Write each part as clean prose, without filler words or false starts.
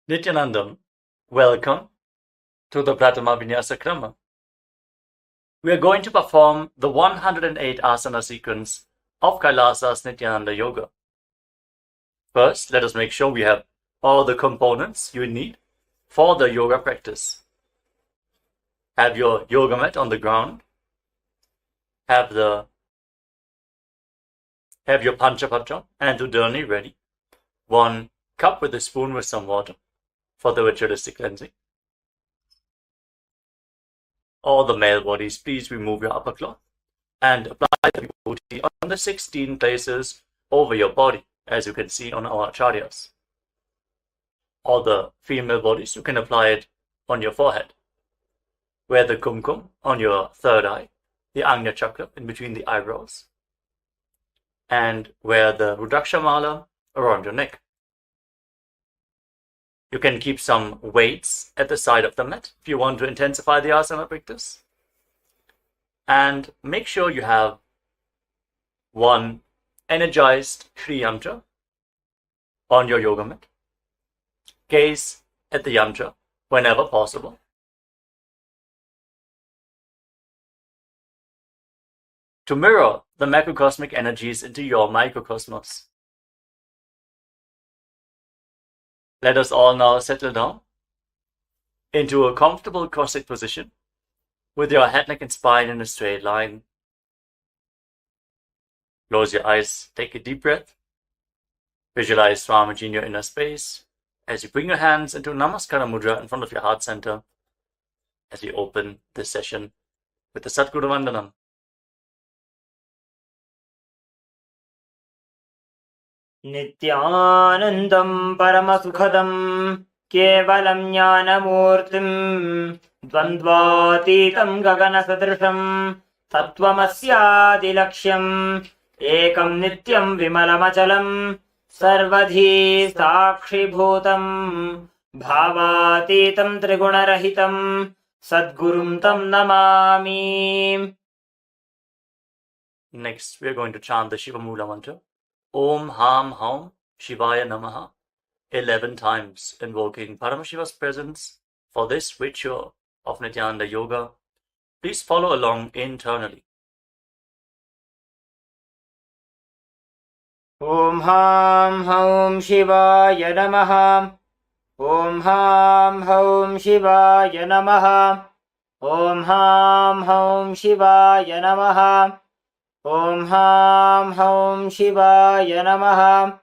Nithyanandam, welcome to the Prathama Vinyasa Krama. We are going to perform the 108 Asana sequence of KAILASA's Nithyananda Yoga. First, let us make sure we have all the components you need for the yoga practice. Have your yoga mat on the ground. Have your Panchapatra and Udani ready. 1 cup with a spoon with some water for the ritualistic cleansing. All the male bodies, please remove your upper cloth and apply the vibhuti on the 16 places over your body, as you can see on our acharyas. All the female bodies, you can apply it on your forehead. Wear the kumkum on your third eye, the Ajna chakra in between the eyebrows, and wear the Rudraksha mala around your neck. You can keep some weights at the side of the mat if you want to intensify the asana practice. And make sure you have 1 energized Shri Yantra on your yoga mat. Gaze at the yantra whenever possible. To mirror the macrocosmic energies into your microcosmos. Let us all now settle down into a comfortable cross-legged position with your head, neck and spine in a straight line. Close your eyes, take a deep breath. Visualize Swamiji in your inner space as you bring your hands into Namaskara Mudra in front of your heart center as we open this session with the Satguru Vandanam. Nithyanandam Paramasukhadam Kevalam Jnanamurtim Dvandvatitam Gaganasadrisham Tattvamasyadilaksham Ekam Nityam Vimalamachalam Sarvadhi Sakshibhutam Bhavatitam Trigunarahitam Sadgurum Tam Namami. Next, we are going to chant the Shiva Mula mantra. Om Ham Haum Shivaya Namaha 11 times, invoking Paramashiva's presence for this ritual of Nithyananda Yoga. Please follow along internally. Om Ham Haum Shivaya Namaha. Om Ham Haum Shivaya Namaha. Om Ham Haum Shivaya Namaha. Om Ham Haum Shivaya Namaha.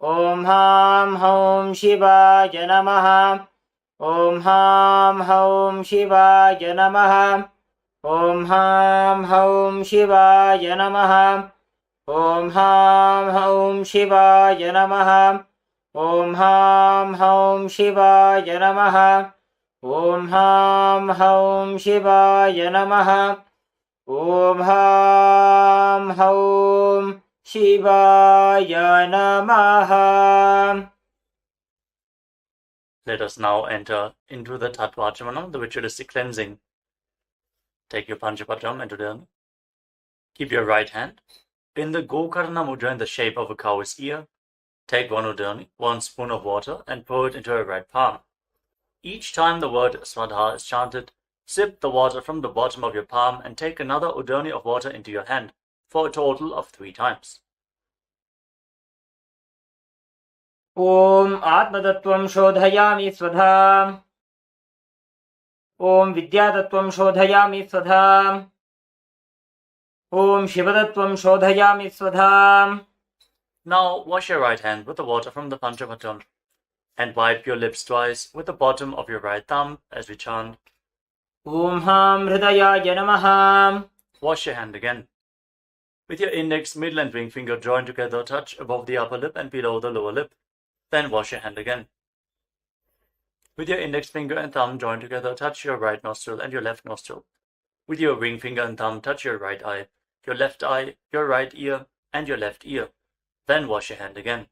Om Ham Haum Shivaya Namaha. Om Ham Haum Shivaya Namaha. Om Ham Haum Shivaya Namaha. Om Ham Haum Shivaya Namaha. Om Ham Haum Shivaya Namaha. Om Ham Haum Shivaya Namaha. Om Ham Haum Shivaya Namaha. Let us now enter into the Tattvachamalam, the ritualistic cleansing. Take your Panchapatram and Udani. Keep your right hand in the Gokarna Mudra in the shape of a cow's ear. Take 1 Udani, 1 spoon of water, and pour it into your right palm. Each time the word Swadha is chanted, sip the water from the bottom of your palm and take another Udani of water into your hand for a total of 3 times. Om Atmatattvam Shodhayami Swadha. Om Vidyatattvam Shodhayami Swadha. Om Shivatattvam Shodhayami Swadha. Now wash your right hand with the water from the Panchapatram and wipe your lips twice with the bottom of your right thumb as we chant. Om Ham Hridayaya Namaha. Wash your hand again. With your index, middle and ring finger joined together, touch above the upper lip and below the lower lip. Then wash your hand again. With your index finger and thumb joined together, touch your right nostril and your left nostril. With your ring finger and thumb, touch your right eye, your right ear, and your left ear. Then wash your hand again.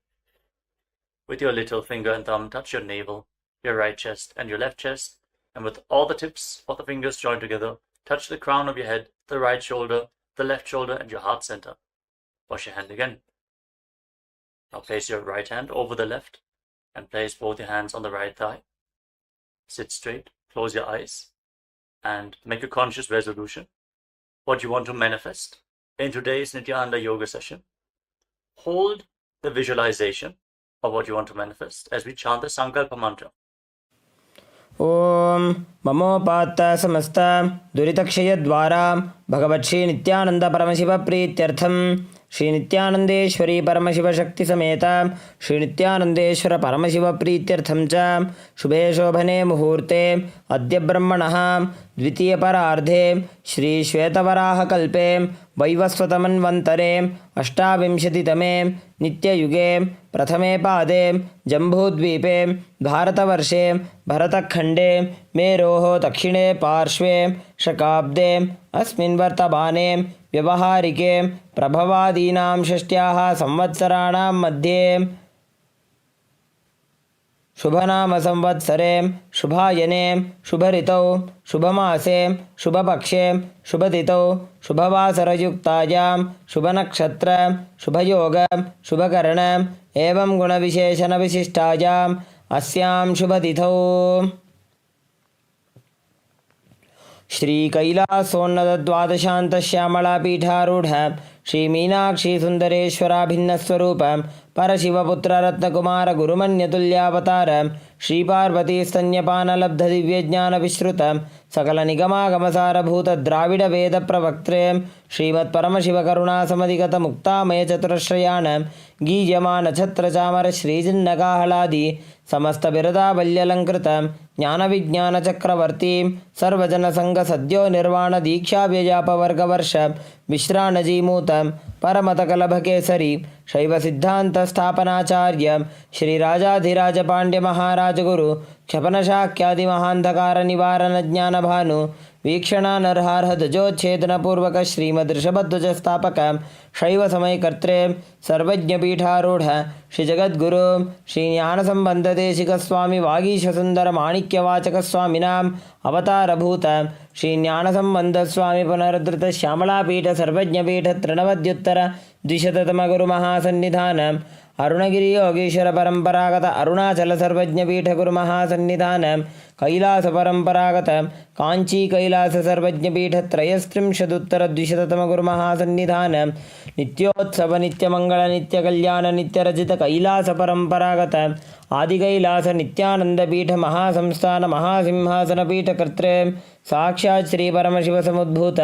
With your little finger and thumb, touch your navel, your right chest, and your left chest. And with all the tips of the fingers joined together, touch the crown of your head, the right shoulder, the left shoulder, and your heart center. Wash your hand again. Now place your right hand over the left And place both your hands on the right thigh. Sit straight, close your eyes, and make a conscious resolution. What you want to manifest in today's Nithyananda Yoga session. Hold the visualization of what you want to manifest as we chant the Sankalpa mantra. ॐ ममोपात्त समस्त दुरितक्षयद्वारा भगवत्श्री नित्यानंद परमशिव प्रीत्यर्थं श्री नित्यानंदेश्वरी परमशिव शक्ति समेत श्री नित्यानंदेश्वर परमशिव प्रीत्यर्थं च शुभे शोभने मुहूर्ते अद्य ब्रह्मणः द्वितीय परार्धे श्री श्वेतवराहकल्पे वैवस्वतमन्वन्तरे अष्टाविंशतितमे नित्ययुगे प्रथमे पादे जम्बूद्वीपे भारतवर्षे भरतखण्डे मेरोः दक्षिणे पार्श्वे शकाब्दे अस्मिन् वर्तमाने व्यवहारिके प्रभवादीनां षष्ट्याः संवत्सराणां मध्ये शुभनाम संवत्सरे शुभायने शुभऋतौ शुभमासे शुभपक्षे शुभतिथौ शुभवासरयुक्तायां शुभनक्षत्र शुभयोग शुभकर्ण एवं गुणविशेषणविशिष्टायाम् अस्यां शुभतिथौ श्री कैलासोन्नत द्वादशांत श्यामला पीठारूढ़ श्री मीनाक्षी सुंदरेश्वराभिन्नस्वरूप परशिवपुत्र रत्नकुमार गुरुमन्यतुल्यावतार श्री पार्वती स्तन्यपान लब्ध दिव्य ज्ञान विश्रुत सकल निगमागमसारभूत द्राविड वेद प्रवक्त्रे श्रीमत् परमशिव करुणा समधिगत मुक्तामय चतुरश्रयाण गीयमान छत्र चामर श्रीजिन्नकाहलादि समस्त बिरदावल्यलंकृत ज्ञान विज्ञान चक्रवर्ती सर्वजन संघ सद्यो निर्वाण दीक्षा व्यजापवर्ग वर्ष विश्राणजीमूत परमतकलभकेसरी शैव सिद्धांत स्थापनाचार्य श्री राजाधिराज पांड्य महाराज गुरु क्षपनशाक्यादि महांधकार निवारण ज्ञान भानु वीक्षणानर्हार्ह ध्वजोच्छेदन पूर्वक श्रीमदृषभध्वज स्थापक शैव समयकर्त्रे सर्वज्ञपीठारूढ़ श्री जगद्गुरु श्री ज्ञानसंबंध देशिक स्वामी वागीश सुंदर माणिक्यवाचक स्वामिनाम अवतारभूत श्री ज्ञानसंबंध स्वामी पुनरुद्धृत श्यामलापीठ सर्वज्ञपीठ तृणवद्युत्तर द्विशततम गुरु महासन्निधान अरुणगिरी योगीश्वर परंपरागत अरुणाचल सर्वज्ञपीठ गुरु महासन्निधान कैलास परंपरागत कांची कैलास सर्वज्ञपीठ त्रयस्त्रिंशदुत्तर द्विशततम गुरु महासन्निधान नित्योत्सव नित्यमंगल नित्य कल्याण नित्यरजित कैलास परंपरागत आदि कैलास नित्यानंद पीठ महासंस्थान महासिंहासन पीठ कर्त्रे साक्षात् श्री परमशिव समुद्भूत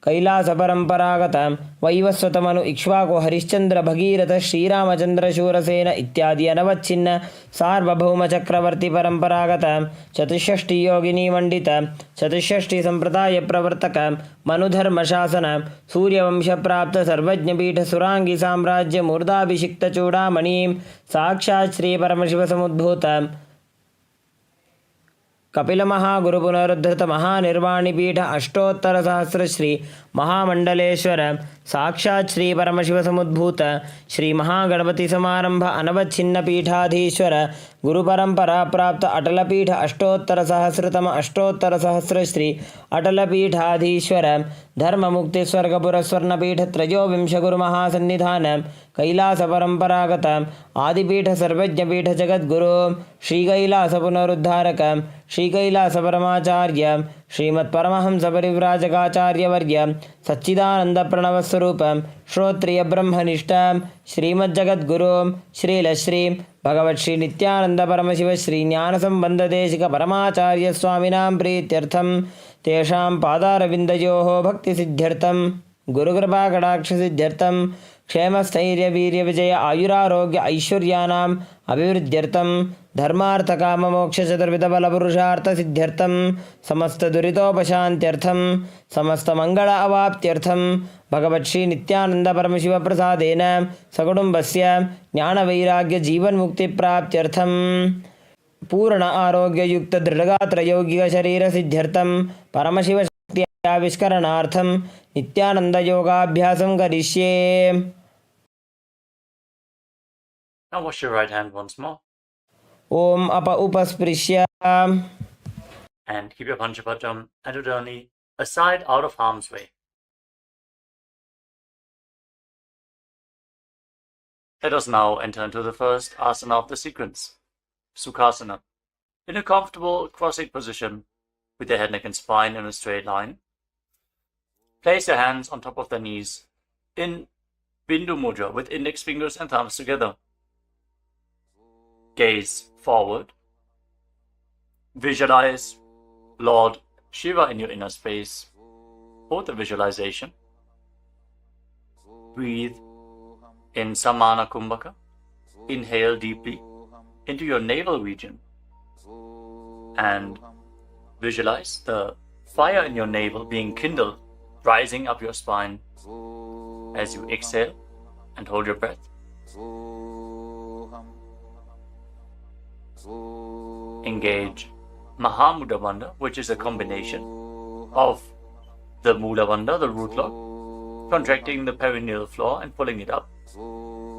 कैलास परंपरागत वैवस्वतमनु इक्ष्वाकु हरिश्चंद्र भगीरथ श्रीरामचंद्र शूरसेन इत्यादि अनवच्छिन्न सार्वभौम चक्रवर्ती परंपरागत चतुष्षष्टि योगिनी मंडित चतुष्षष्टि संप्रदाय प्रवर्तक मनुधर्म शासन सूर्यवंश प्राप्त सर्वज्ञपीठ सुरांगी साम्राज्य मूर्धाभिषिक्त चूड़ामणि साक्षात् श्री परमशिव समुद्भूत कपिल महागुरु पुनरुद्धृत महानिर्वाणी पीठ अष्टोत्तर सहस्र श्री महामंडलेश्वर साक्षात् श्री परमशिव समुद्भूत श्री महागणपति समारंभ अनवच्छिन्न पीठाधीश्वर गुरु परंपरा प्राप्त अटल पीठ अष्टोत्तर सहस्रतम अष्टोत्तर सहस्र श्री अटल पीठाधीश्वर धर्म मुक्ति स्वर्गपुर स्वर्ण पीठ त्रयोविंश गुरु महासन्निधान कैलास परंपरागत आदिपीठ सर्वज्ञपीठ जगद्गुरु श्री कैलास पुनरुद्धारक श्री कैलास परमाचार्य श्रीमत् परमहंस परिव्राजकाचार्य वर्य सच्चिदानंद प्रणव स्वरूप श्रोत्रिय ब्रह्मनिष्ठ श्रीमज्जगद्गुरु श्रीलश्री भगवत् श्री नित्यानंद परमशिव श्री ज्ञान संबंध देशिक परमाचार्य स्वामिनां प्रीत्यर्थं तेषां पादारविन्दयोः भक्ति सिद्ध्यर्थं गुरुकृपा कटाक्ष सिद्ध्यर्थं क्षेम स्थैर्य वीर्य विजय आयुरारोग्य ऐश्वर्यानाम् अभिवृद्ध्यर्थं धर्मार्थ काम मोक्ष चतुर्विध बल पुरुषार्थ सिद्ध्यर्थं समस्त दुरितोपशान्त्यर्थं समस्त मंगल अवाप्त्यर्थं भगवत् श्री नित्यानंद परमशिव प्रसादेन सकुटुम्बस्य ज्ञान वैराग्य जीवन मुक्ति प्राप्त्यर्थं पूर्ण आरोग्य युक्त दृढ़गात्र यौगिक शरीर सिद्ध्यर्थं परमशिव शक्ति आविष्करणार्थं नित्यानंद योगाभ्यासं करिष्ये. Now wash your right hand once more. Om apa upasprishya. And keep your Panchapatam and Udani aside out of harm's way. Let us now enter into the first asana of the sequence, Sukhasana. In a comfortable cross-legged position, with your head, neck and spine in a straight line, place your hands on top of the knees in Bindu Mudra with index fingers and thumbs together. Gaze forward. Visualize Lord Shiva in your inner space. Hold the visualization. Breathe in Samana Kumbhaka. Inhale deeply into your navel region and visualize the fire in your navel being kindled, rising up your spine as you exhale and hold your breath. Engage Mahamudra Bandha, which is a combination of the Mula Bandha, the root lock, contracting the perineal floor and pulling it up,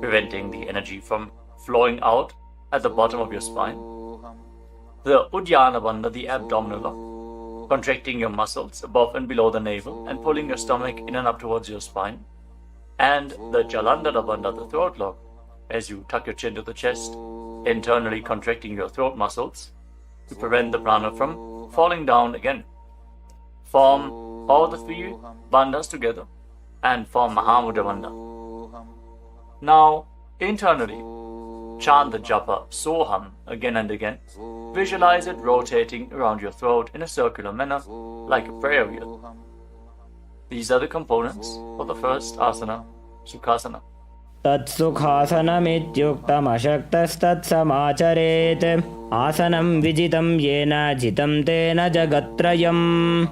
preventing the energy from flowing out at the bottom of your spine. The Uddiyana Bandha, the abdominal lock, contracting your muscles above and below the navel and pulling your stomach in and up towards your spine. And the Jalandhara Bandha, the throat lock, as you tuck your chin to the chest, internally contracting your throat muscles to prevent the prana from falling down again. Form all the three bandhas together and form Mahamudra Bandha. Now, internally, chant the japa Soham again and again. Visualize it rotating around your throat in a circular manner, like a prayer wheel. These are the components for the first asana, Sukhasana. तत्सुखासनमित्युक्तमशक्तस्तत्समाचरेत् आसनं विजितं येन जितं तेन जगत्त्रयम्.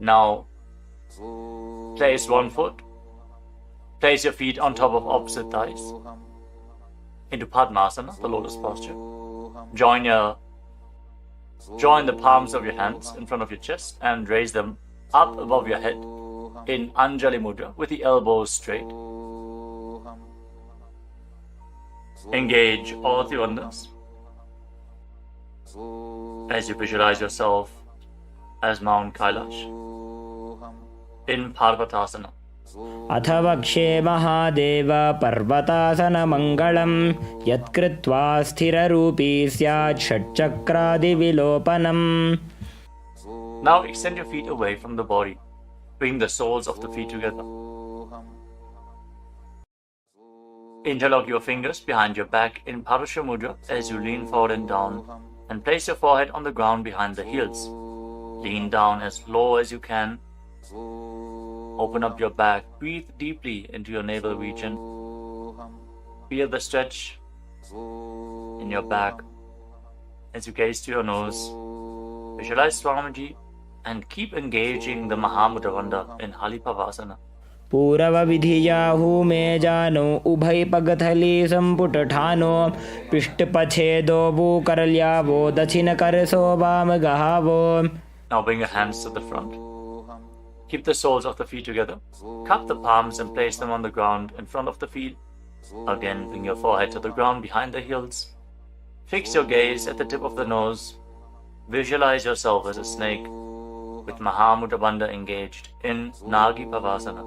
Now, place one foot. Place your feet on top of opposite thighs into Padmasana, the lotus posture. Join the palms of your hands in front of your chest and raise them up above your head in Anjali Mudra with the elbows straight. Engage all the wonders as you visualize yourself as Mount Kailash in Parvatasana. अथ वक्षे महादेव पर्वतासनमङ्गलं यत्कृत्वा स्थिररूपी स्यात् षट्चक्रादिविलोपनम्. Now extend your feet away from the body. Bring the soles of the feet together. Interlock your fingers behind your back in Parusha Mudra as you lean forward and down, and place your forehead on the ground behind the heels. Lean down as low as you can. Open up your back. Breathe deeply into your navel region. Feel the stretch in your back as you gaze to your nose. Visualize Swamiji and keep engaging the Mahamudra Bandha in Halipavasana. पूरवविधियाहु मे जानो उभय पगथली संपुट ठानो पृष्ठपछेदो भूकरल्यावो दक्षिण करसो वाम गहावो. Now bring your hands to the front. Keep the soles of the feet together. Cup the palms and place them on the ground in front of the feet. Again, bring your forehead to the ground behind the heels. Fix your gaze at the tip of the nose. Visualize yourself as a snake with Mahamudra Bandha engaged in Nagi Pavasana.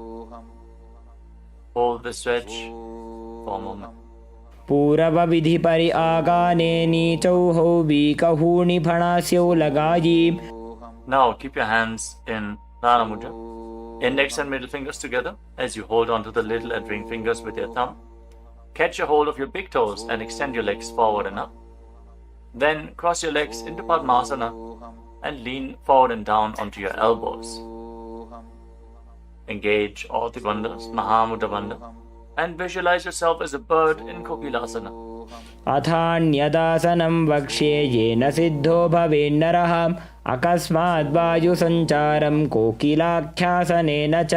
Hold the stretch for a moment. पूरव विधि परि आगाने नीचौहौ बीकहूणि फणास्यौ लगायी. Now keep your hands in Dana Mudra. Index and middle fingers together as you hold on to the little and ring fingers with your thumb. Catch a hold of your big toes and extend your legs forward and up. Then cross your legs into Padmasana and lean forward and down onto your elbows. Engage all the bandhas, Mahamudra Bandha, and visualize yourself as a bird in Kokilasana. अथान्यदासनं वक्ष्ये येन सिद्धो भवेन्नरः अकस्माद् वायुसञ्चारं कोकिलाख्यासनेन च.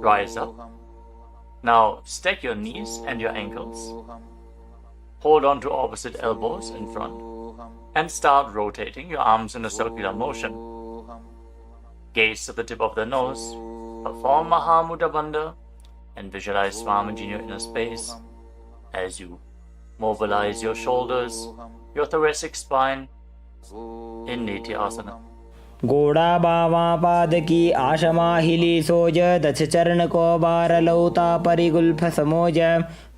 Rise up. Now stack your knees and your ankles. Hold on to opposite elbows in front and start rotating your arms in a circular motion. Gaze to the tip of the nose. Perform Mahamudra Bandha and visualize Swamiji in your inner space as you mobilize your shoulders, your thoracic spine in Nitya Asana. गोड़ा बावा पाद की आशमाहिली सोज दछ चरण को बारलौता परिगुल्फ समोज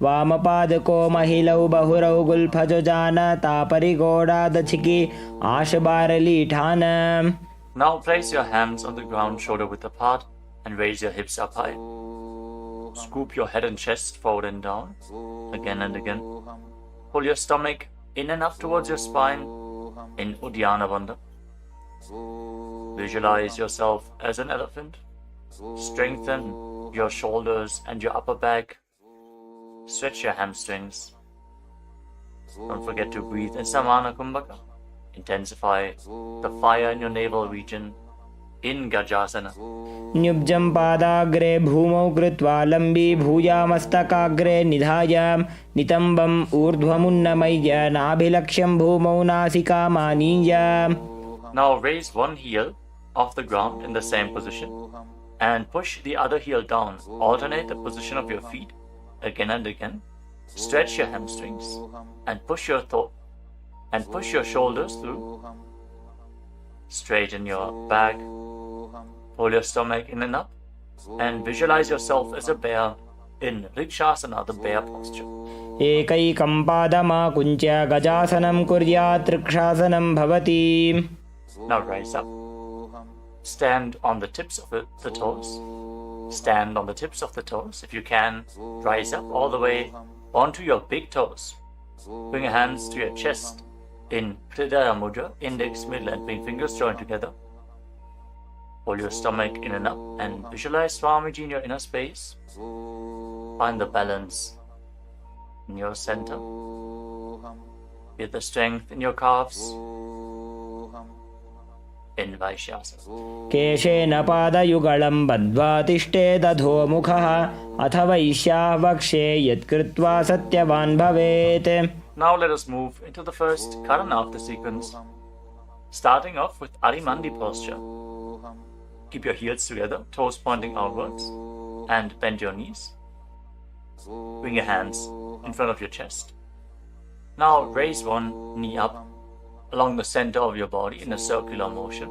वाम पाद को महिलौ बहुरौ Gulf जो जान तापरि गोड़ा दछ की आश बारली ठान. Now place your hands on the ground shoulder width apart and raise your hips up high. Scoop your head and chest forward and down, again and again. Pull your stomach in and up towards your spine in Uddiyana Bandha. Visualize yourself as an elephant. Strengthen your shoulders and your upper back. Stretch your hamstrings. Don't forget to breathe in Samana Kumbhaka. Intensify the fire in your navel region in Gajasana. न्युब्जं पादाग्रे भूमौ कृत्वा लम्बी भूयामस्तकाग्रे निधाय नितम्बम् ऊर्ध्वमुन्नमय्य नाभिलक्ष्यं भूमौ नासिकामानीय. Now raise one heel off the ground in the same position and push the other heel down. Alternate the position of your feet again and again. Stretch your hamstrings and push your shoulders through. Straighten your back. Pull your stomach in and up. And visualize yourself as a bear in Rikshasana, the bear posture. एकैकं पादमाकुञ्च्य गजासनं कुर्यात् रक्षासनं भवति. Now rise up. Stand on the tips of the toes. Stand on the tips of the toes. If you can, rise up all the way onto your big toes. Bring your hands to your chest in Hridaya Mudra, index, middle and ring fingers joined together. Pull your stomach in and up and visualize Swamiji in your inner space. Find the balance in your center. Feel the strength in your calves. In Vaishyasa. केशेन पादयुगलं बद्ध्वा तिष्ठेदधोमुखः अथ वैश्याः वक्षे यत्कृत्वा सत्यवान् भवेत्. Now let us move into the first Karana of the sequence, starting off with Arimandi posture. Keep your heels together, toes pointing outwards, and bend your knees. Bring your hands in front of your chest. Now raise one knee up along the center of your body in a circular motion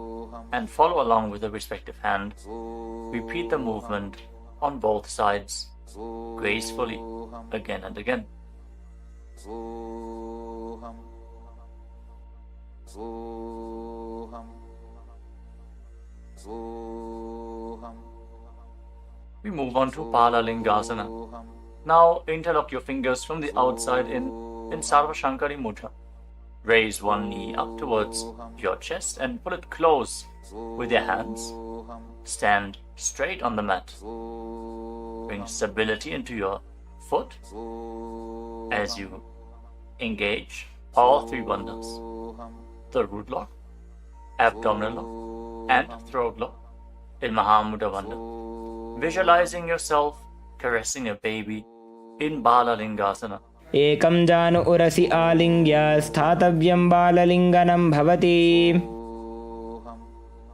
and follow along with the respective hand. Repeat the movement on both sides gracefully again and again. We move on to Palalingasana. Now interlock your fingers from the outside in Sarvashankari Mudra. Raise one knee up towards your chest and pull it close with your hands. Stand straight on the mat. Bring stability into your foot as you engage all three bandhas: the root lock, abdominal lock, and throat lock in Mahamudra Bandha. Visualizing yourself caressing a baby in Balalingasana. एकं जानु उरसि आलिङ्ग्य स्थातव्यं बाललिङ्गनं भवति.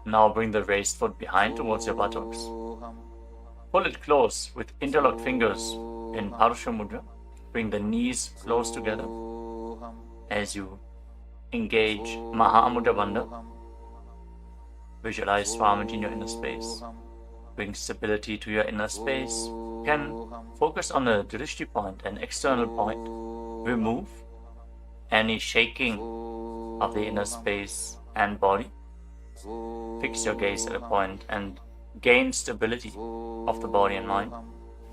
Now bring the raised foot behind towards your buttocks. Pull it close with interlocked fingers in Parusha Mudra. Bring the knees close together as you engage Mahamudra Bandha. Visualize Swamiji in your inner space. Bring stability to your inner space. You can focus on the drishti point, an external point. Remove any shaking of the inner space and body. Fix your gaze at a point and gain stability of the body and mind.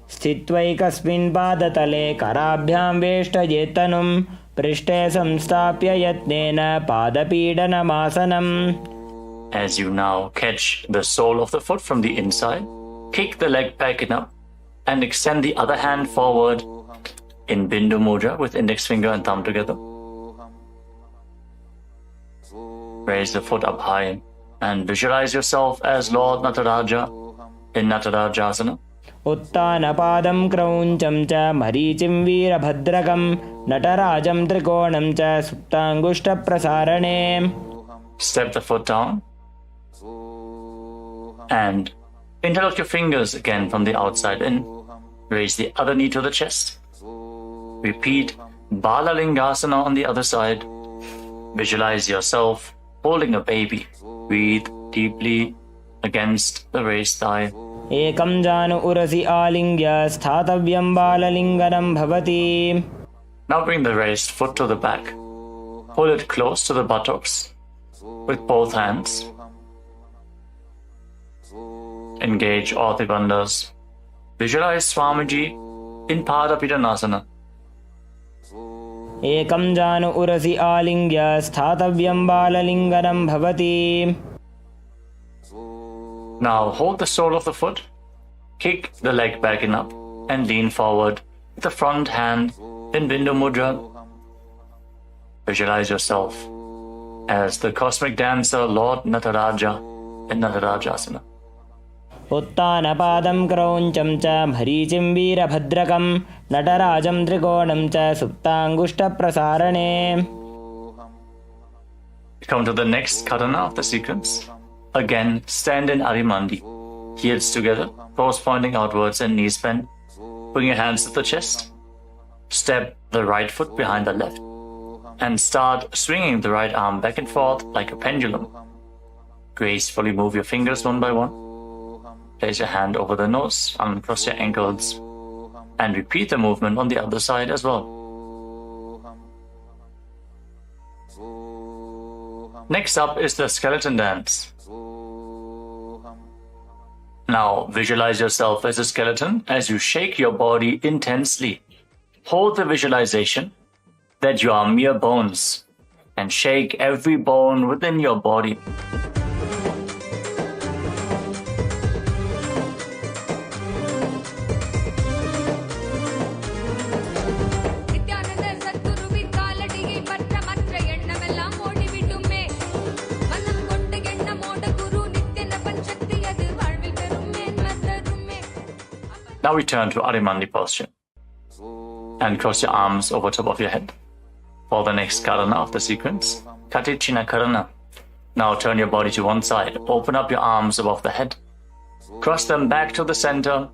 स्थित्वैकस्मिन् पादतले कराभ्यां वेष्टयेत्तनुं पृष्ठे संस्थाप्य यत्नेन पादपीडनमासनम्. As you now catch the sole of the foot from the inside, kick the leg back and up and extend the other hand forward in Bindu Mudra with index finger and thumb together. Raise the foot up high and visualize yourself as Lord Nataraja in Natarajasana. उत्तानपादं क्रौञ्चं च मरीचिं वीरभद्रकं नटराजं त्रिकोणं च सुप्ताङ्गुष्ठप्रसारणे. Step the foot down and interlock your fingers again from the outside in. Raise the other knee to the chest. Repeat Balalingasana on the other side. Visualize yourself holding a baby. Breathe deeply against the raised thigh. Ekam janu urasi alingya sthatavyam balalinganam bhavati. Now bring the raised foot to the back. Hold it close to the buttocks with both hands. Engage all the bandhas. Visualize Swamiji in Padapittanasana. Ekam janu urasi alingya sthatavyam balalinganam bhavati. Now hold the sole of the foot, kick the leg back and up, and lean forward with the front hand in Bindu Mudra. Visualize yourself as the cosmic dancer Lord Nataraja in Natarajasana. Uttanapadam krauncham cha bharicim veerabhadrakam natarajam trikonam cha suptangushta prasarane. Come to the next katana of the sequence. Again, stand in Arimandi. Heels together, toes pointing outwards and knees bent. Bring your hands to the chest. Step the right foot behind the left. And start swinging the right arm back and forth like a pendulum. Gracefully move your fingers one by one. Place your hand over the nose, uncross your ankles, and repeat the movement on the other side as well. Next up is the skeleton dance. Now visualize yourself as a skeleton as you shake your body intensely. Hold the visualization that you are mere bones and shake every bone within your body. Now return to Adimandi posture and cross your arms over top of your head. For the next karana of the sequence, Katichina Karana. Now turn your body to one side, open up your arms above the head, cross them back to the center,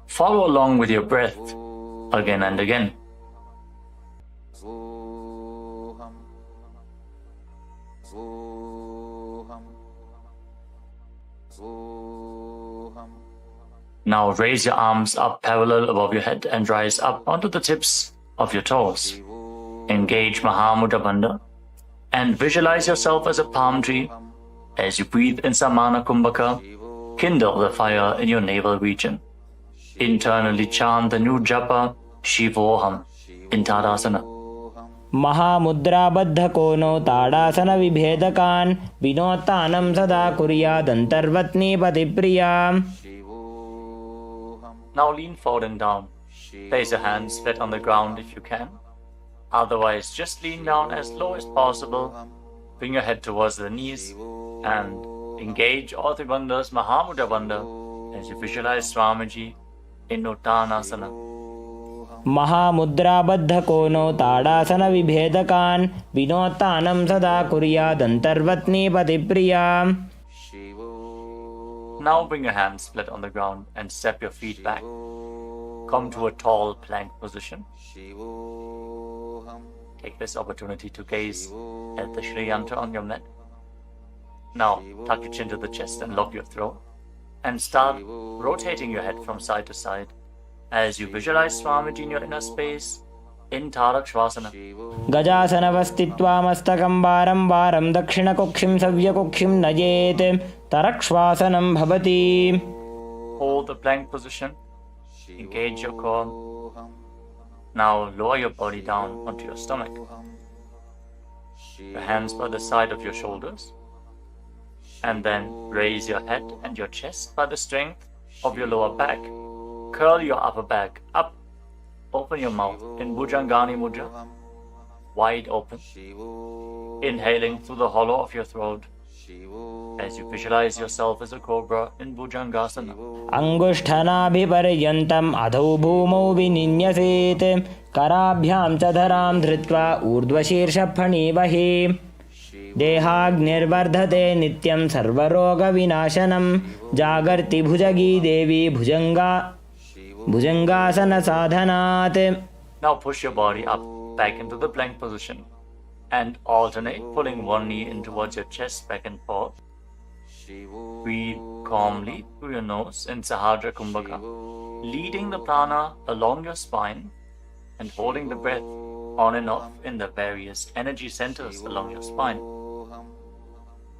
follow along with your breath again and again. Now raise your arms up parallel above your head and rise up onto the tips of your toes. Engage Mahamudra Bandha and visualize yourself as a palm tree. As you breathe in Samana Kumbhaka, kindle the fire in your navel region. Internally chant the new japa Shivoham in Tadasana. Mahamudra baddha kono tadasana vibhedakan vinottanam sada kuryadantarvatni patipriya. Now lean forward and down. Place your hands flat on the ground if you can. Otherwise, just lean down as low as possible. Bring your head towards the knees and engage all the bandhas Mahamudra Bandha as you visualize Swamiji in Uttanasana. Mahamudra baddha kono tadasana vibhedakan vinottanam sada kuryadantarvatni patipriya. Now bring your hands flat on the ground and step your feet back. Come to a tall plank position. Take this opportunity to gaze at the Shri Yantra on your mat. Now tuck your chin to the chest and lock your throat. And start rotating your head from side to side as you visualize Swamiji in your inner space in Tarakshvasana. Gajasana vastitva mastakam varam varam dakshina kokshim savya kokshim najet tarakshvasanam bhavati. Hold the plank position. Engage your core. Now lower your body down onto your stomach. Your hands by the side of your shoulders. And then raise your head and your chest by the strength of your lower back. Curl your upper back up. Open your mouth in Bhujangani Mudra, wide open. Inhaling through the hollow of your throat as you visualize yourself as a cobra in Bhujangasana. Angushthanabhiparyantam adhau bhumau vininyaset karabhyam cha dharam dhritva urdhva phanivahi. Dehagnirvardhate nityam sarvaroga vinashanam jagarti bhujagi devi bhujangasana sadhanat. Now push your body up back into the plank position and alternate pulling one knee in towards your chest back and forth Breathe calmly through your nose in Sahadra Kumbhaka, leading the prana along your spine and holding the breath on and off in the various energy centers along your spine.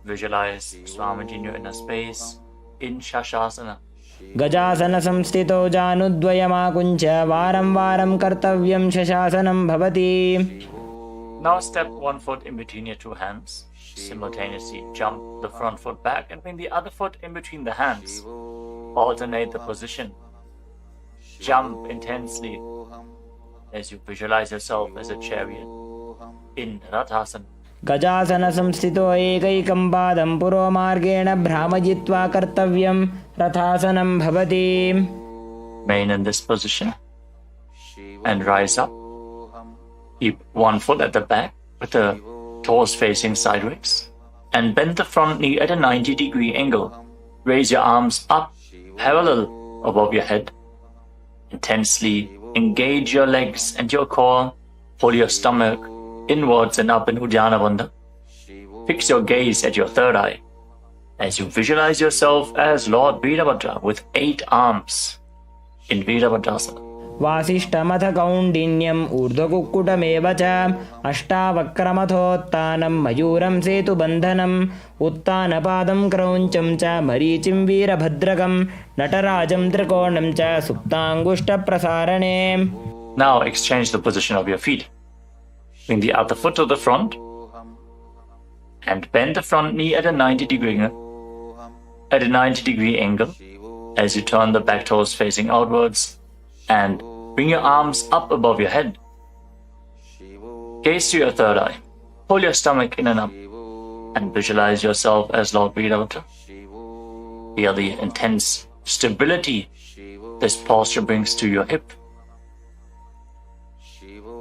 Visualize Swamiji in your inner space in Shastasana. गजासन संस्थितो जानुद्वयमाकुञ्च वारं वारं कर्तव्यं शशासनं भवति. Now step one foot in between your two hands. Simultaneously jump the front foot back and bring the other foot in between the hands. Alternate the position. Jump intensely as you visualize yourself as a chariot in Rathasana. गजासन संस्थितो एकैकं पादं पुरोमार्गेण भ्रामयित्वा कर्तव्यं रथासनं भवति. Remain in this position and rise up. Keep one foot at the back with the toes facing sideways and bend the front knee at a 90-degree angle. Raise your arms up parallel above your head. Intensely engage your legs and your core. Pull your stomach inwards and up in Uddiyana Bandha. Fix your gaze at your third eye as you visualize yourself as Lord Veerabhadra with 8 arms in Veerabhadrasana. वासिष्ठमथ कौण्डिन्यम् ऊर्ध्वकुक्कुटमेव च अष्टावक्रमथोत्तानं मयूरं सेतुबन्धनम् उत्तानपादं क्रौञ्चं च मरीचिं वीरभद्रकं नटराजं त्रिकोणं च सुप्ताङ्गुष्ठप्रसारणे. Now exchange the position of your feet. Bring the other foot to the front and bend the front knee at a 90-degree angle as you turn the back toes facing outwards and bring your arms up above your head. Gaze to your third eye. Pull your stomach in and up and visualize yourself as Lord Veerabhadra. Feel the intense stability this posture brings to your hip.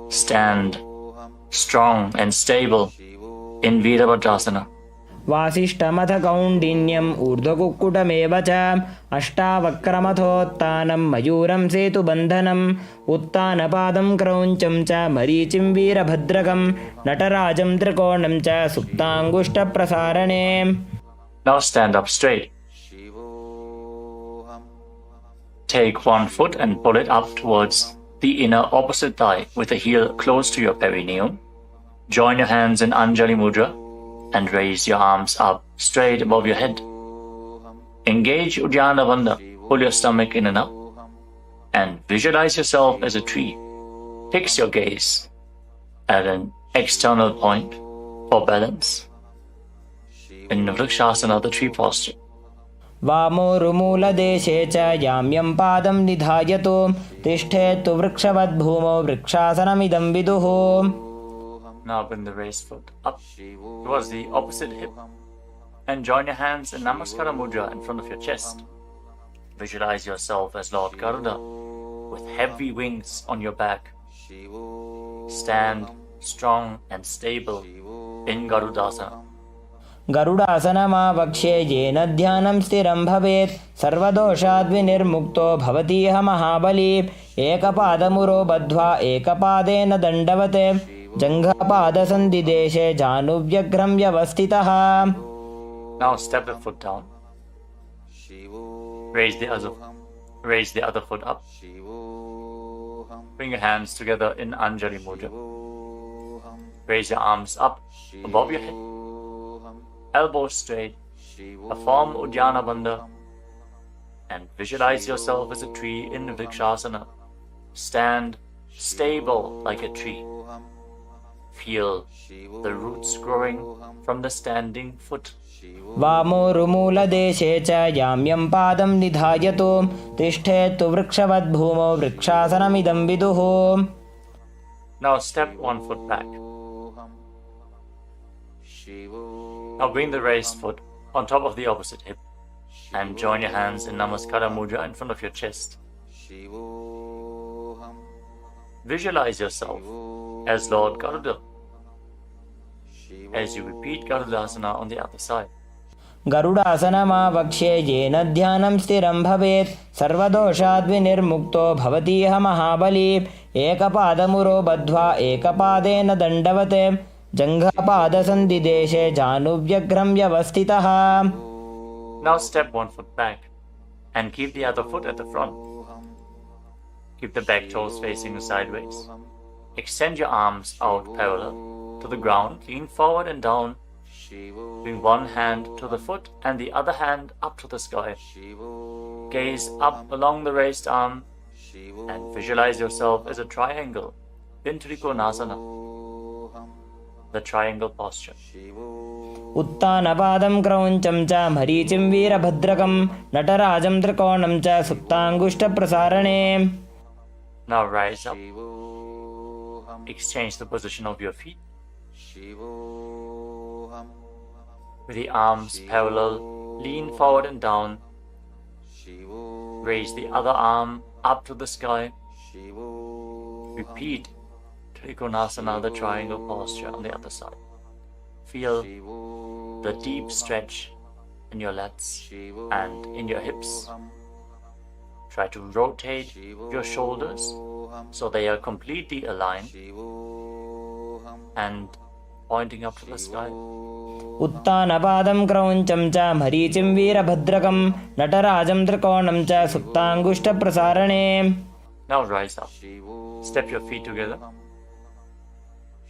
Stand strong and stable in Veerabhadrasana. वासिष्ठमथ कौण्डिन्यम् ऊर्ध्वकुक्कुटमेव च अष्टावक्रमथोत्तानं मयूरं सेतुबन्धनम् उत्तानपादं क्रौञ्चं च मरीचिं वीरभद्रकं नटराजं त्रिकोणं च सुप्ताङ्गुष्ठप्रसारणे. Now stand up straight. Take one foot and pull it up towards the inner opposite thigh with the heel close to your perineum. Join your hands in Anjali Mudra and raise your arms up straight above your head. Engage Uddiyana Bandha. Pull your stomach in and up and visualize yourself as a tree. Fix your gaze at an external point for balance in Vrikshasana, the tree posture. वामोरुमूलदेशे च याम्यं पादं निधायतु तिष्ठेत्तु वृक्षवद्भूमौ वृक्षासनमिदं विदुः. Now bring the raised foot up towards the opposite hip and join your hands in Namaskara Mudra in front of your chest. Visualize yourself as Lord Garuda with heavy wings on your back. Stand strong and stable in Garudasana. गरुडासनमावक्ष्ये येन ध्यानं स्थिरं भवेत् सर्वदोषाद्विनिर्मुक्तो भवतीह महाबली. एकपादमुरो बद्ध्वा एकपादेन दण्डवत् जङ्घापादसन्धिदेशे जानुव्यग्रं व्यवस्थितः. Now step the foot down. Raise the other foot up. Bring your hands together in Anjali Mudra. Raise your arms up above your head. Elbows straight. Perform Uddiyana Bandha and visualize yourself as a tree in Vrikshasana. Stand stable like a tree. Feel the roots growing from the standing foot. वामोरुमूलदेशे च याम्यं पादं निधायतु तिष्ठेत्तु वृक्षवद्भूमौ वृक्षासनमिदं विदुः. Now step one foot back. Now bring the raised foot on top of the opposite hip and join your hands in Namaskara Mudra in front of your chest. Visualize yourself as Lord Garuda as you repeat Garudasana on the other side. गरुडासनमावक्ष्ये येन ध्यानं स्थिरं भवेत् सर्वदोषाद्विनिर्मुक्तो भवतीह महाबली. एकपादमुरो बद्ध्वा एकपादेन दण्डवत् जङ्घापादसन्धिदेशे जानुव्यग्रं व्यवस्थितः. Now step one foot back and keep the other foot at the front. Keep the back toes facing sideways. Extend your arms out parallel to the ground, lean forward and down. Bring one hand to the foot and the other hand up to the sky. Gaze up along the raised arm and visualize yourself as a triangle in Trikonasana, the triangle posture. उत्तानपादं क्रौञ्चं च मरीचिं वीरभद्रकं नटराजं त्रिकोणं च सुप्ताङ्गुष्ठप्रसारणे. Now rise up. Exchange the position of your feet. With the arms parallel, lean forward and down. Raise the other arm up to the sky. Repeat Trikonasana, the triangle posture on the other side. Feel the deep stretch in your lats and in your hips. Try to rotate your shoulders so they are completely aligned and pointing up to the sky. उत्तानपादं क्रौञ्चं च मरीचिं वीरभद्रकं नटराजं त्रिकोणं च सुप्ताङ्गुष्ठप्रसारणे. Now rise up. Step your feet together.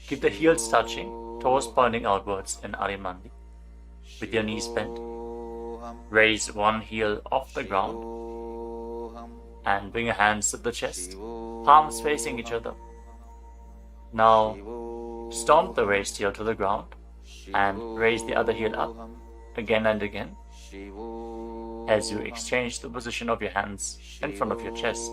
Keep the heels touching, toes pointing outwards in Arimandi, with your knees bent. Raise one heel off the ground and bring your hands to the chest, palms facing each other. Now stomp the raised heel to the ground and raise the other heel up again and again as you exchange the position of your hands in front of your chest.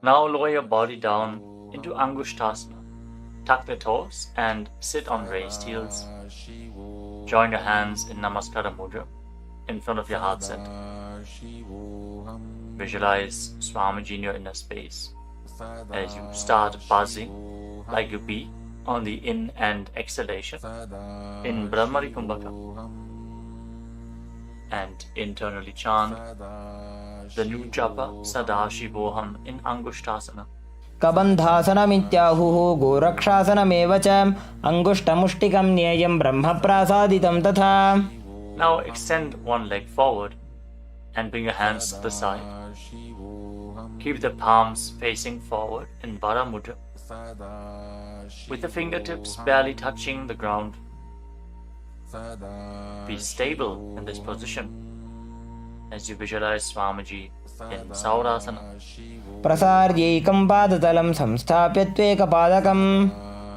Now lower your body down into Angushtasana. Tuck the toes and sit on raised heels. Join your hands in Namaskara Mudra in front of your heart center. Visualize Swamiji in your inner space as you start buzzing like a bee on the in and exhalation in Brahmari Kumbhaka, and internally chant the new japa Sadashivoham in Angushtasana. कबन्धासनमित्याहुः गोरक्षासनमेव च अङ्गुष्ठमुष्टिकं न्येयं ब्रह्मप्रासादितं तथा. Now extend one leg forward and bring your hands to the side. Keep the palms facing forward in Vara Mudra, with the fingertips barely touching the ground. Be stable in this position as you visualize Swamiji in Saurasana. प्रसार्यैकं पादतलं संस्थाप्य त्वेकपादकम्.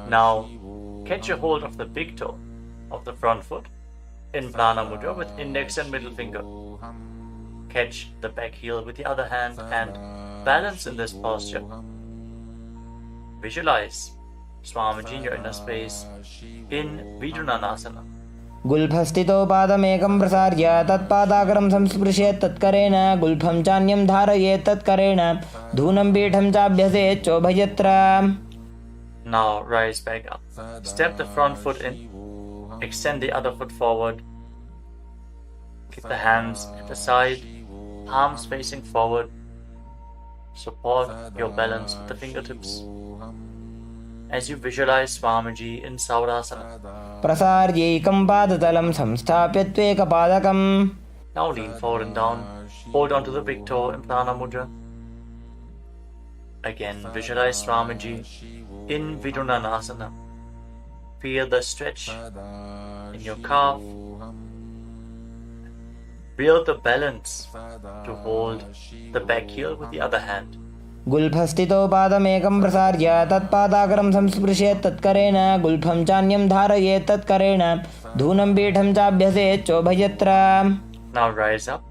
Now catch a hold of the big toe of the front foot in Prana Mudra with index and middle finger. Catch the back heel with the other hand and balance in this posture. Visualize Swamiji in your inner space in Vidunanasana. गुल्फस्थितो पादमेकं प्रसार्य तत्पादाग्रं संस्पृशेत् तत्करेण गुल्फं चान्यं धारयेत् तत्करेण धूनं पीठं चाभ्यसेत् चोभयत्र. Now rise back up. Step the front foot in. Extend the other foot forward. Keep the hands at the side, palms facing forward. Support your balance with the fingertips as you visualize Swamiji in Saurasana. प्रसार्यैकं पादतलं संस्थाप्य त्वेकपादकम्. Now lean forward and down. Hold on to the big toe in Prana Mudra. Again, visualize Swamiji in Vidunanasana. Feel the stretch in your calf. Build the balance to hold the back heel with the other hand. गुल्फस्थितो पादमेकं प्रसार्य तत्पादाग्रं संस्पृशेत् तत्करेण गुल्फं चान्यं धारयेत् तत्करेण धूनं पीठं चाभ्यसेत् चोभयत्र. Now rise up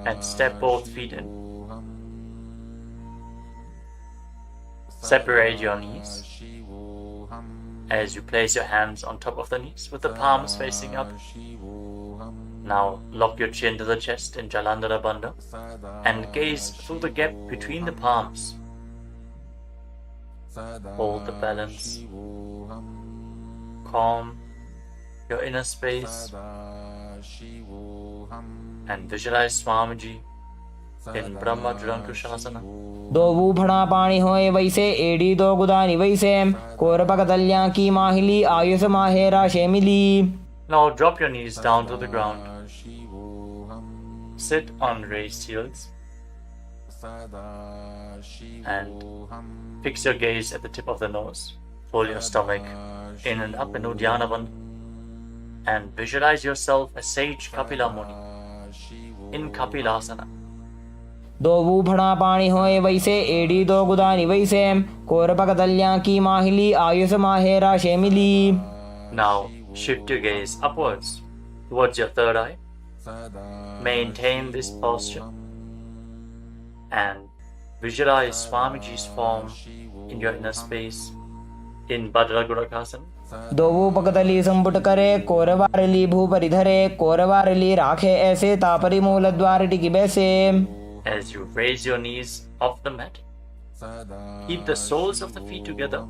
and step both feet in. Separate your knees as you place your hands on top of the knees with the palms facing up. Now lock your chin to the chest in Jalandhara Bandha and gaze through the gap between the palms. Hold the balance. Calm your inner space and visualize Swamiji in Brahma Asana. दो बूफड़ा पानी होए वैसे एड़ी दो गुदानी वैसे कोरपक दलियां की माहिली Ayush माहेरा शेमिली. Now drop your knees down to the ground. Sit on raised heels and fix your gaze at the tip of the nose. Pull your stomach in and up in Uddiyana Bandha and visualize yourself as sage Kapila Muni in Kapilasana. दो बूफड़ा पानी होए वैसे एड़ी दो गुदानी वैसे कोरपक दलियां की माहिली Ayush माहेरा शेमिली. Now shift your gaze upwards towards your third eye. Maintain this posture and visualize Swamiji's form in your inner space in Bhadragurakasana. दो पकतली संपुट करे कोरवारली भूपरि धरे कोरवारली राखे ऐसे तापरी मूल द्वार टिकी बैसे. As you raise your knees off the mat, keep the soles of the feet together.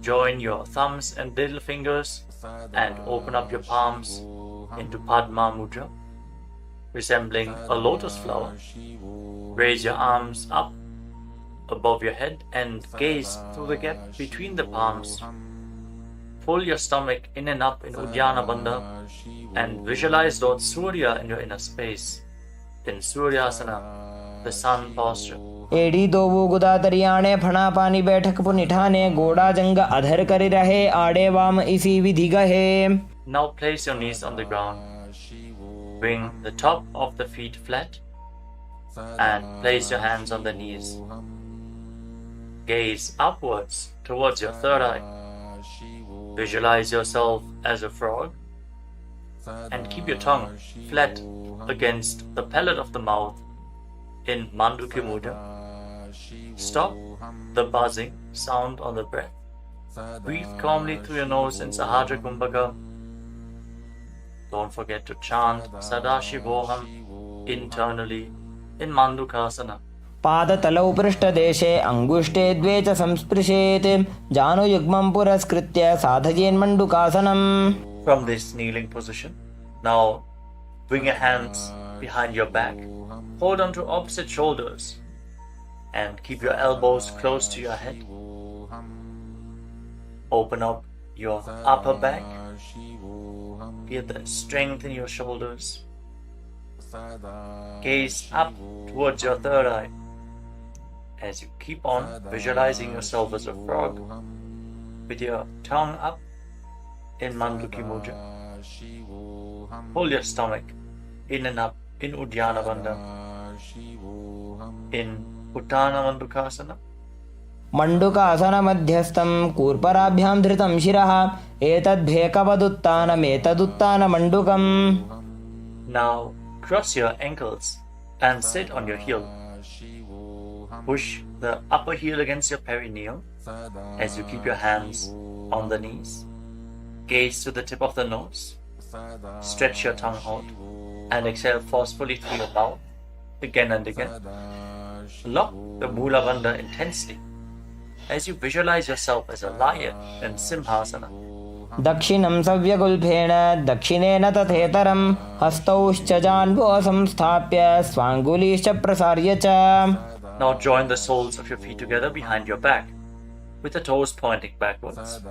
Join your thumbs and little fingers and open up your palms into Padma Mudra, resembling a lotus flower. Raise your arms up above your head and gaze through the gap between the palms. Pull your stomach in and up in Uddiyana Bandha and visualize Lord Surya in your inner space in Suryasana, the sun posture. एड़ी दो वो गुदा तरियाणे फणा पानी बैठक पुनिठाने गोड़ा जंग अधर कर रहे आड़े वाम इसी विधि गहे. Now place your knees on the ground. Bring the top of the feet flat and place your hands on the knees. Gaze upwards towards your third eye. Visualize yourself as a frog and keep your tongue flat against the palate of the mouth in Manduki Mudra. Stop the buzzing sound on the breath. Breathe calmly through your nose in Sahadra Kumbhaka. Don't forget to chant Sadashivoham internally in Mandukasana. पादतलौ पृष्ठदेशे अंगुष्ठे द्वे च संस्पृशेत् जानुयुग्मं पुरस्कृत्य साधयेन्मण्डुकासनम्. From this kneeling position, now bring your hands behind your back. Hold on to opposite shoulders and keep your elbows close to your head. Open up your upper back. Feel the strength in your shoulders. Gaze up towards your third eye as you keep on visualizing yourself as a frog with your tongue up in Manduki Mudra. Pull your stomach in and up in Uddiyana Bandha in Uttana Mandukasana. मंडुकासन मध्यस्थं कूर्पराभ्यां धृतं शिरः एतद्भेकवदुत्तानमेतदुत्तान मंडुकम्. Now cross your ankles and sit on your heel. Push the upper heel against your perineum as you keep your hands on the knees. Gaze to the tip of the nose. Stretch your tongue out and exhale forcefully through your mouth again and again. Lock the Mula Bandha intensely as you visualize yourself as a lion in Simhasana. दक्षिणं सव्यगुल्फेन दक्षिणेन तथेतरं हस्तौश्च जान्वो संस्थाप्य स्वाङ्गुलीश्च प्रसार्य च. Now join the soles of your feet together behind your back with the toes pointing backwards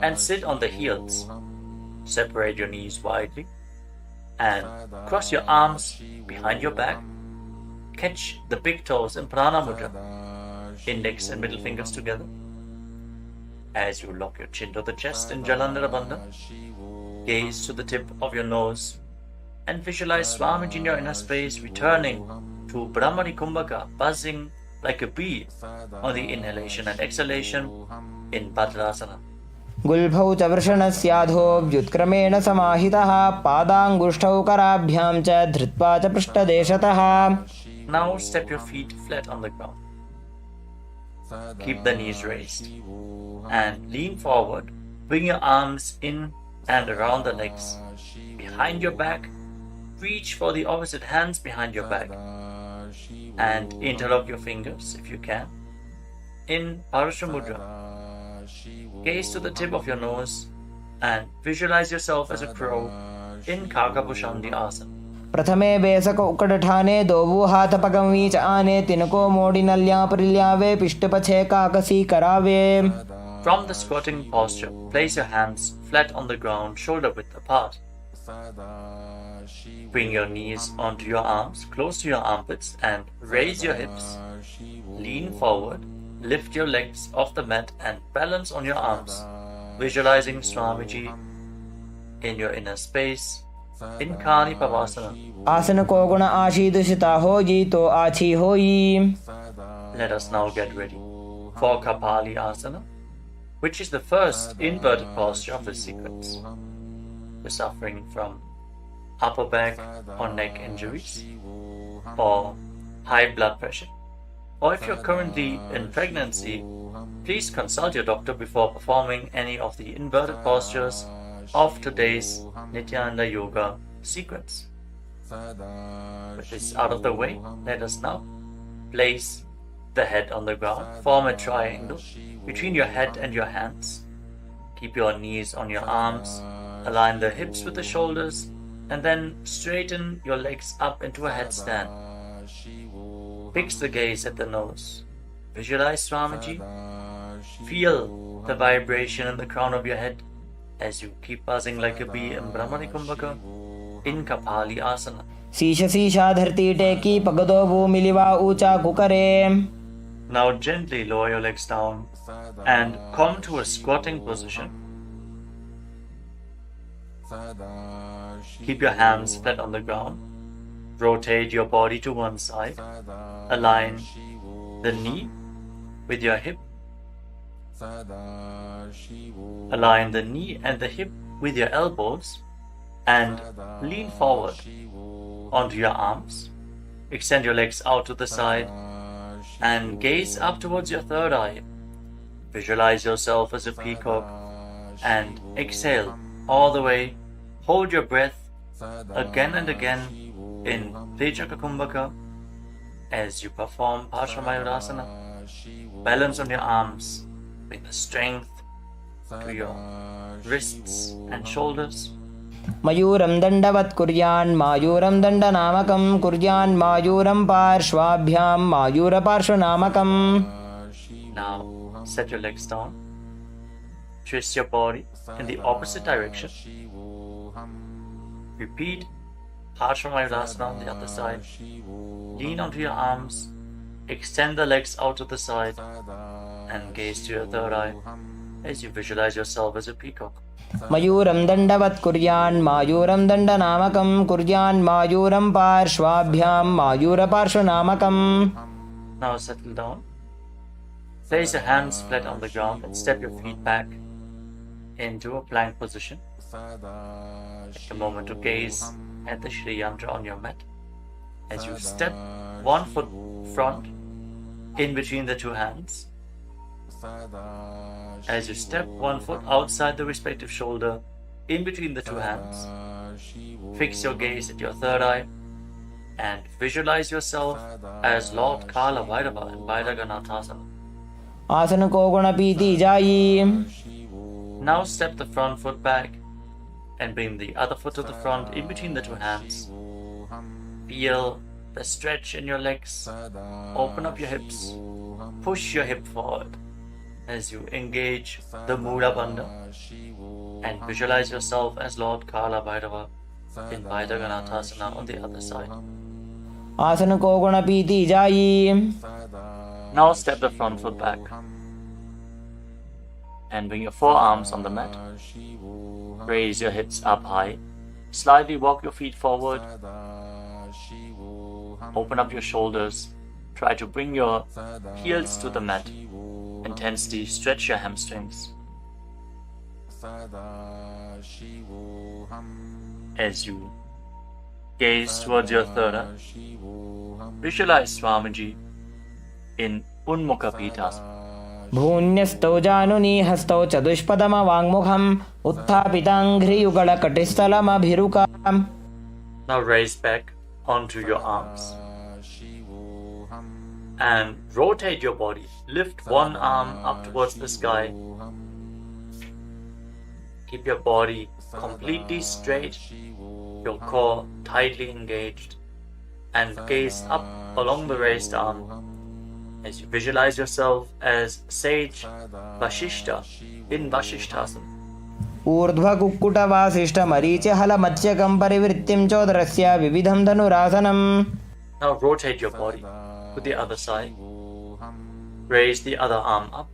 and sit on the heels. Separate your knees widely and cross your arms behind your back. Catch the big toes in Prana Mudra, index and middle fingers together. As you lock your chin to the chest in Jalandhara Bandha, gaze to the tip of your nose and visualize Swamiji in your inner space returning to Brahmani Kumbhaka, buzzing like a bee on the inhalation and exhalation in Bhadrasana. गुल्फौ च वृषणस्याधो व्युत्क्रमेण समाहितः पादाङ्गुष्ठौ कराभ्यां च धृत्वा च पृष्ठदेशतः. Now step your feet flat on the ground. Keep the knees raised and lean forward. Bring your arms in and around the legs. Behind your back, reach for the opposite hands behind your back and interlock your fingers if you can in Parusha Mudra. Gaze to the tip of your nose and visualize yourself as a crow in Kakabhushandi Asana. प्रथमे बेसक उकड़ ठाने दोवू हाथ पगम वीच आने तिनको मोड़ी नल्या परिल्यावे पिष्ट पछे काकसी करावे. From the squatting posture, place your hands flat on the ground, shoulder width apart. Bring your knees onto your arms, close to your armpits, and raise your hips. Lean forward, lift your legs off the mat and balance on your arms, visualizing Swamiji in your inner space, in Kani Pavasana. आसन को गुण आशीदुषिता होई तो आछी होई. Let us now get ready for Kapali Asana, which is the first inverted posture of this sequence. You're suffering from upper back or neck injuries, or high blood pressure, or if you're currently in pregnancy, please consult your doctor before performing any of the inverted postures of today's Nithyananda Yoga sequence. With this out of the way, let us now place the head on the ground, form a triangle between your head and your hands. Keep your knees on your arms, align the hips with the shoulders, and then straighten your legs up into a headstand. Fix the gaze at the nose. Visualize Swamiji. Feel the vibration in the crown of your head as you keep buzzing like a bee in Brahmani Kumbhaka in Kapali Asana. शीश शीशा धरती टेकी पगदो वो मिलिवा ऊंचा कुकरे. Now gently lower your legs down and come to a squatting position. Keep your hands flat on the ground. Rotate your body to one side. Align the knee with your hip. Align the knee and the hip with your elbows and lean forward onto your arms. Extend your legs out to the side and gaze up towards your third eye. Visualize yourself as a peacock and exhale all the way. Hold your breath again and again in Vijaka Kumbhaka as you perform Paramashiva. Balance on your arms. Bring the strength to your wrists and shoulders. मयूरं दण्डवत् कुर्यान् मायूरं दण्डनामकं कुर्यान् मायूरं पार्श्वाभ्यां मायूरपार्श्वनामकम्. Now set your legs down. Twist your body in the opposite direction. Repeat Paramashiva on the other side. Lean onto your arms. Extend the legs out to the side and gaze to your third eye as you visualize yourself as a peacock. मयूरं दण्डवत् कुर्यान् मायूरं दण्डनामकं कुर्यान् मायूरं पार्श्वाभ्यां मायूरपार्श्वनामकम्. Now settle down. Place your hands flat on the ground and step your feet back into a plank position. Take a moment to gaze at the Shri Yantra on your mat. As you step one foot front in between the two hands. As you step one foot outside the respective shoulder in between the two hands. Fix your gaze at your third eye and visualize yourself as Lord Kala Bhairava in Bhairaganathasana. आसन को गुण पीती जाई. Now step the front foot back and bring the other foot to the front in between the two hands. Feel the stretch in your legs. Open up your hips. Push your hip forward as you engage the Mula Bandha and visualize yourself as Lord Kala Bhairava in Bhairaganathasana on the other side. आसन को गुण पीती जाई. Now step the front foot back and bring your forearms on the mat. Raise your hips up high. Slightly walk your feet forward. Open up your shoulders. Try to bring your heels to the mat. Intensely stretch your hamstrings. As you gaze towards your third eye, visualize Swamiji in Unmukha Pitasana. भून्यस्तौ जानुनी हस्तौ चतुष्पदमवाङ्मुखम् उत्थापिताङ्घ्रियुगलकटिस्थलमभिरुकाम्. Now raise back onto your arms and rotate your body. Lift one arm up towards the sky. Keep your body completely straight your core tightly engaged, and gaze up along the raised arm as you visualize yourself as sage Vashishta in Vashishthasana. ऊर्ध्वकुक्कुटवासिष्ठमरीचिहलमत्स्यकं परिवृत्तिं चोदरस्य विविधं धनुरासनम्. Now rotate your body to the other side. Raise the other arm up.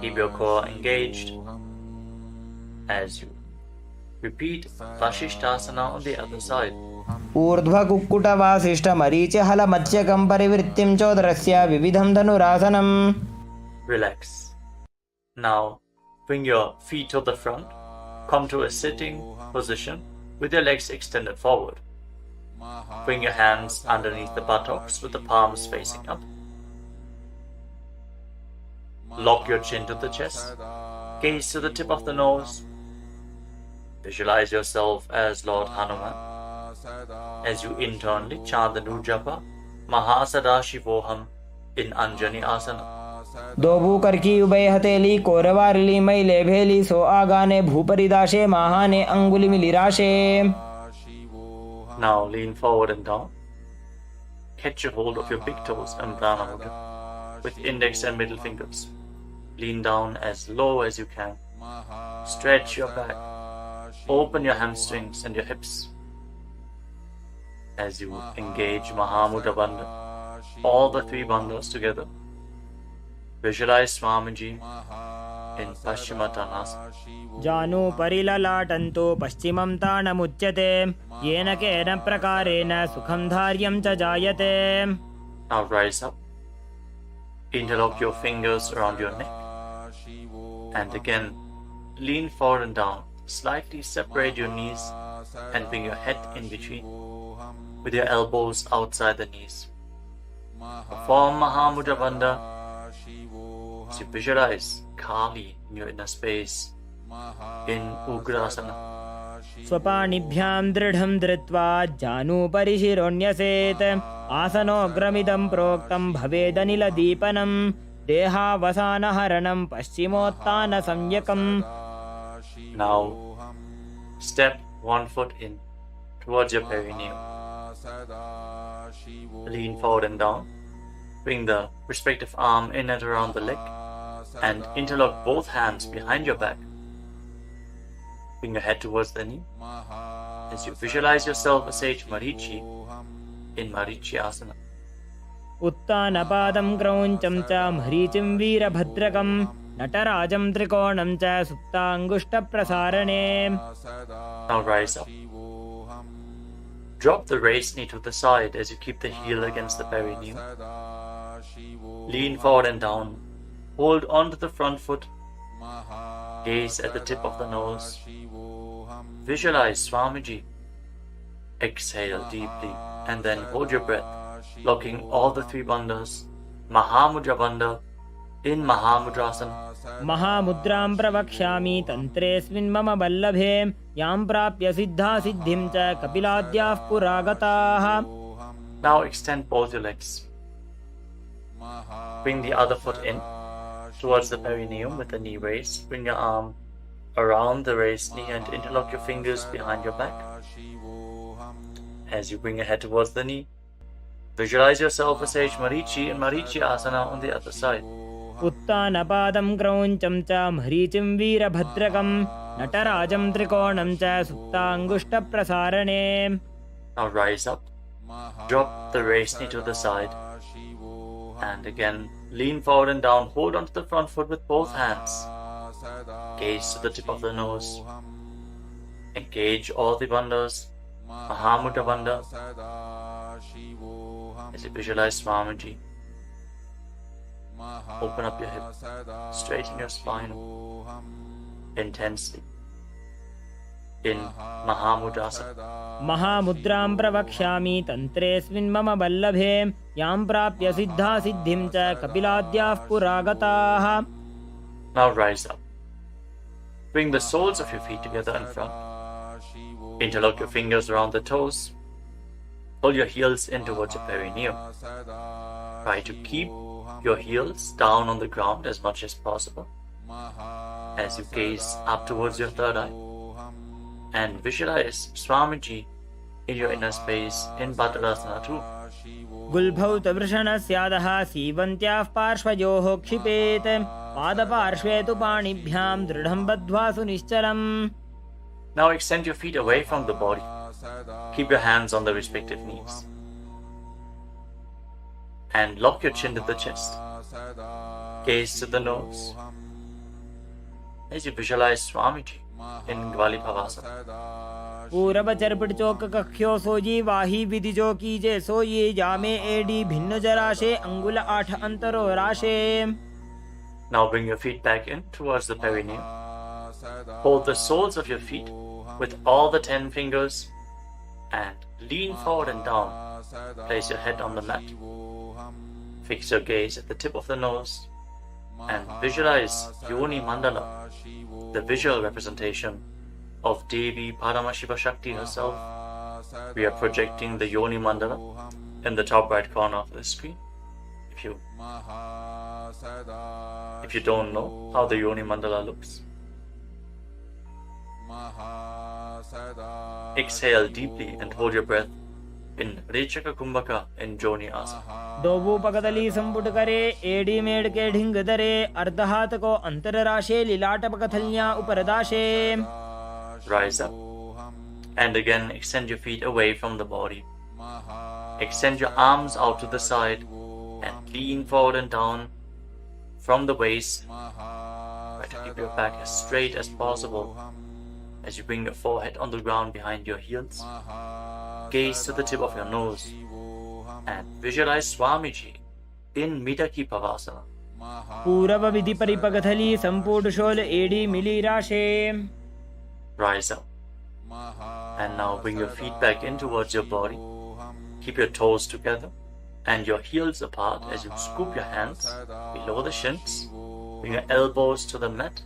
Keep your core engaged as you repeat Vashishthasana on the other side. ऊर्ध्वकुक्कुटवासिष्ठमरीचिहलमत्स्यकं परिवृत्तिं चोदरस्य विविधं धनुरासनम्. Relax. Now bring your feet to the front. Come to a sitting position with your legs extended forward. Bring your hands underneath the buttocks with the palms facing up. Lock your chin to the chest. Gaze to the tip of the nose. Visualize yourself as Lord Hanuman as you internally chant the Nujapa Mahasada Shivoham in Anjani Asana. दोबू करकी उभय हथेली कोरवारली मैले भेली सो आगाने भूपरिदाशे महाने अंगुली मिलिराशे. Now lean forward and down. Catch a hold of your big toes and Prana Mudra with index and middle fingers. Lean down as low as you can. Stretch your back. Open your hamstrings and your hips as you engage Mahamudra Bandha, all the three bandhas together. Visualize Swamiji in Paschimottanasana. जानु परिललाटन्तो पश्चिमं ताणमुच्यते येन केन प्रकारेण सुखं धार्यं च जायते. Now rise up. Interlock your fingers around your neck. And again, lean forward and down. Slightly separate your knees and bring your head in between with your elbows outside the knees. Perform Mahamudra Bandha as you visualize Kali in your inner space in Ugrasana. स्वपाणिभ्यां दृढं धृत्वा जानु परिशिरोण्यसेत् आसनोग्रमिदं प्रोक्तं भवेदनिलदीपनं देहावसानहरणं पश्चिमोत्तानसंज्ञकम्. Now step one foot in towards your perineum. Lean forward and down. Bring the respective arm in and around the leg and interlock both hands behind your back. Bring your head towards the knee as you visualize yourself as sage Marichi in Marichi Asana. उत्तानपादं क्रौञ्चं च मरीचिं वीरभद्रकं नटराजं त्रिकोणं च सुप्ताङ्गुष्ठप्रसारणे. Now rise up. Drop the raised knee to the side as you keep the heel against the perineum. Lean forward and down. Hold on to the front foot. Gaze at the tip of the nose. Visualize Swamiji. Exhale deeply and then hold your breath, locking all the three bandhas. Mahamudra Bandha in Mahamudrasana. महामुद्रां प्रवक्ष्यामि तन्त्रेऽस्मिन् मम वल्लभे यां प्राप्य सिद्धा सिद्धिं च कपिलाद्याः पुरागताः. Now extend both your legs. Bring the other foot in towards the perineum with the knee raised. Bring your arm around the raised knee and interlock your fingers behind your back. As you bring your head towards the knee, visualize yourself as sage Marichi in Marichi Asana on the other side. उत्तानपादं क्रौञ्चं च मरीचिं वीरभद्रकं नटराजं त्रिकोणं च सुप्ताङ्गुष्ठप्रसारणे. Now rise up. Drop the raised knee to the side. And again, lean forward and down. Hold onto the front foot with both hands. Gaze to the tip of the nose. Engage all the bandhas. Mahamudra Bandha. As you visualize Swamiji. Open up your hip. Straighten your spine. Intensely. In Mahamudrasana. महामुद्रां प्रवक्ष्यामि तन्त्रेऽस्मिन् मम वल्लभे यां प्राप्य सिद्धा सिद्धिं च कपिलाद्याः पुरागताः. Now rise up. Bring the soles of your feet together in front. Interlock your fingers around the toes. Pull your heels in towards your perineum. Try to keep your heels down on the ground as much as possible as you gaze up towards your third eye and visualize Swamiji in your inner space in Bhadrasana too. गुल्भौ तवृषणस्यादः सीवन्त्याः पार्श्वयोः क्षिपेत् पादपार्श्वे तु पाणिभ्यां दृढं बद्ध्वा सुनिश्चलम्. Now extend your feet away from the body. Keep your hands on the respective knees. And lock your chin to the chest. Gaze to the nose. As you visualize Swamiji in Gvalipavasana. पूरब चरपट चौक कख्यो सोजी वाही विधि जो कीजे सोई जामे AD भिन्न जराशे अंगुल 8 अंतरो राशे. Now bring your feet back in towards the perineum. Hold the soles of your feet with all the 10 fingers and lean forward and down. Place your head on the mat. Fix your gaze at the tip of the nose and visualize Yoni Mandala, the visual representation of Devi Paramashiva Shakti herself. We are projecting the Yoni Mandala in the top right corner of the screen. If you don't know how the Yoni Mandala looks, exhale deeply and hold your breath in Rechaka Kumbhaka in Joni Asana. दोबू पकदली संपुट करे AD made के ढिंग दरे अर्धहात को अंतर राशे लीलाट पकथलियां उपरदाशे. Rise up and again extend your feet away from the body. Extend your arms out to the side and lean forward and down from the waist. Try to keep your back as straight as possible as you bring your forehead on the ground behind your heels. Gaze to the tip of your nose and visualize Swamiji in Midaki Pavasana. पूरब विधि परिपकथली संपूर्ण शोल एडी मिली राशे. Rise up and now bring your feet back in towards your body. Keep your toes together and your heels apart as you scoop your hands below the shins. Bring your elbows to the mat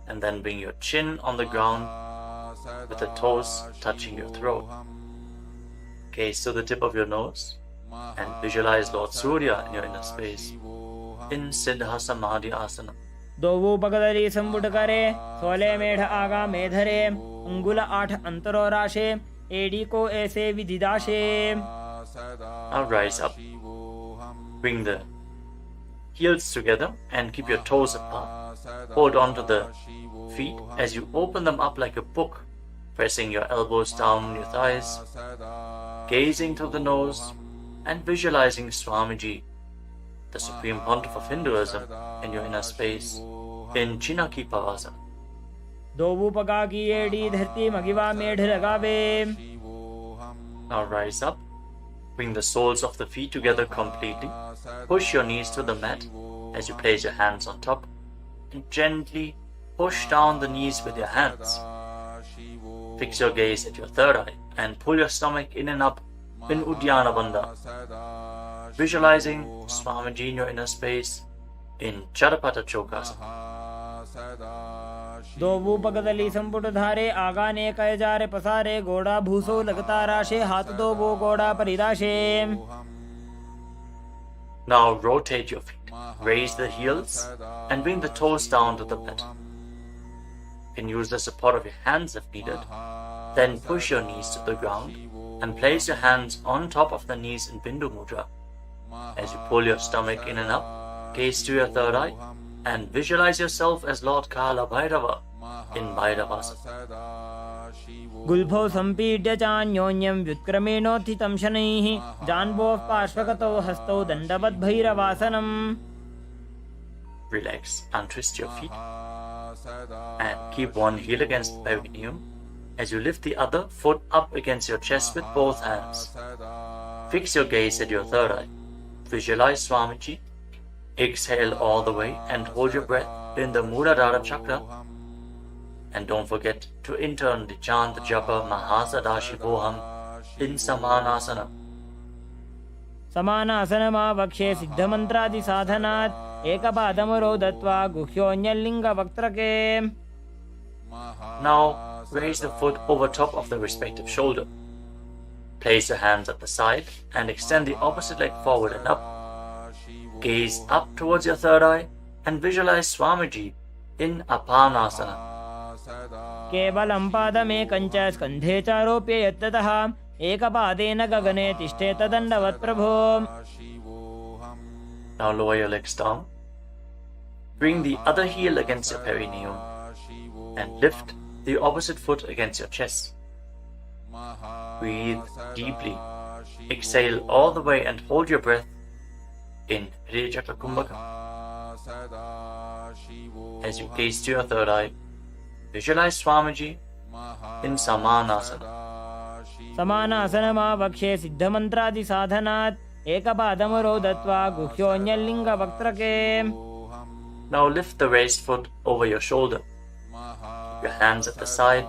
and then bring your chin on the ground with the toes touching your throat. Gaze to the tip of your nose and visualize Lord Surya in your inner space in Siddha Samadhi Asana. दोबू पकदली संपुट करे 16 मेढ़ आगा मेधरे अंगुल 8 अंतरो राशे AD को ऐसे विधिदाशे. Now rise up. Bring the heels together and keep your toes apart. Hold on to the feet as you open them up like a book, pressing your elbows down on your thighs, gazing through the nose and visualizing Swamiji, the Supreme Pontiff of Hinduism, in your inner space in Chinaki Pavasana. दोबू पका की AD धरती मगिवा मेढ़ लगावे. Now rise up. Bring the soles of the feet together completely. Push your knees to the mat as you place your hands on top and gently push down the knees with your hands. Fix your gaze at your third eye and pull your stomach in and up in Uddiyana Bandha. Visualizing Swamiji in your inner space in Charapata Chokasana. दोबू पकदली संपुट धारे आगा ने कय जारे पसारे गोड़ा भूसो लगता राशे हाथ दोबू गोड़ा परिदाशे. Now rotate your feet. Raise the heels and bring the toes down to the mat. You can use the support of your hands if needed. Then push your knees to the ground and place your hands on top of the knees in Bindu Mudra. As you pull your stomach in and up, gaze to your third eye and visualize yourself as Lord Kala Bhairava in Bhairavasana. गुल्भौ संपीड्य चान्योन्यं व्युत्क्रमेणोत्थितं शनैः जान्वोः पार्श्वगतौ हस्तौ दण्डवद् भैरवासनम्. Relax, untwist your feet and keep one heel against the perineum as you lift the other foot up against your chest with both hands. Fix your gaze at your third eye. Visualize Swamiji. Exhale all the way and hold your breath in the Muladhara chakra. And don't forget to intern the chant japa Mahasadashivoham in Samanasana. समानासनमा वक्षे सिद्धमन्त्रादि साधनात् एकपादमरो दत्वा गुह्योऽन्यलिङ्ग वक्त्रके. Now raise the foot over top of the respective shoulder. Place your hands at the side and extend the opposite leg forward and up. Gaze up towards your third eye and visualize Swamiji in Apanasana. केवलं पादमेकं च स्कन्धे चारोप्य यत्ततः एकपादेन गगने तिष्ठेत दण्डवत् प्रभो. Now lower your legs down. Bring the other heel against your perineum and lift the opposite foot against your chest. Breathe deeply. Exhale all the way and hold your breath in Hridayachakra Kumbhaka. As you gaze to your third eye, visualize Swamiji in Samanasana. समानासनमावक्षे सिद्धमन्त्रादिसाधनात् एकपादमरो दत्वा गुह्योऽन्यलिङ्गवक्त्रके. Now lift the raised foot over your shoulder. Keep your hands at the side.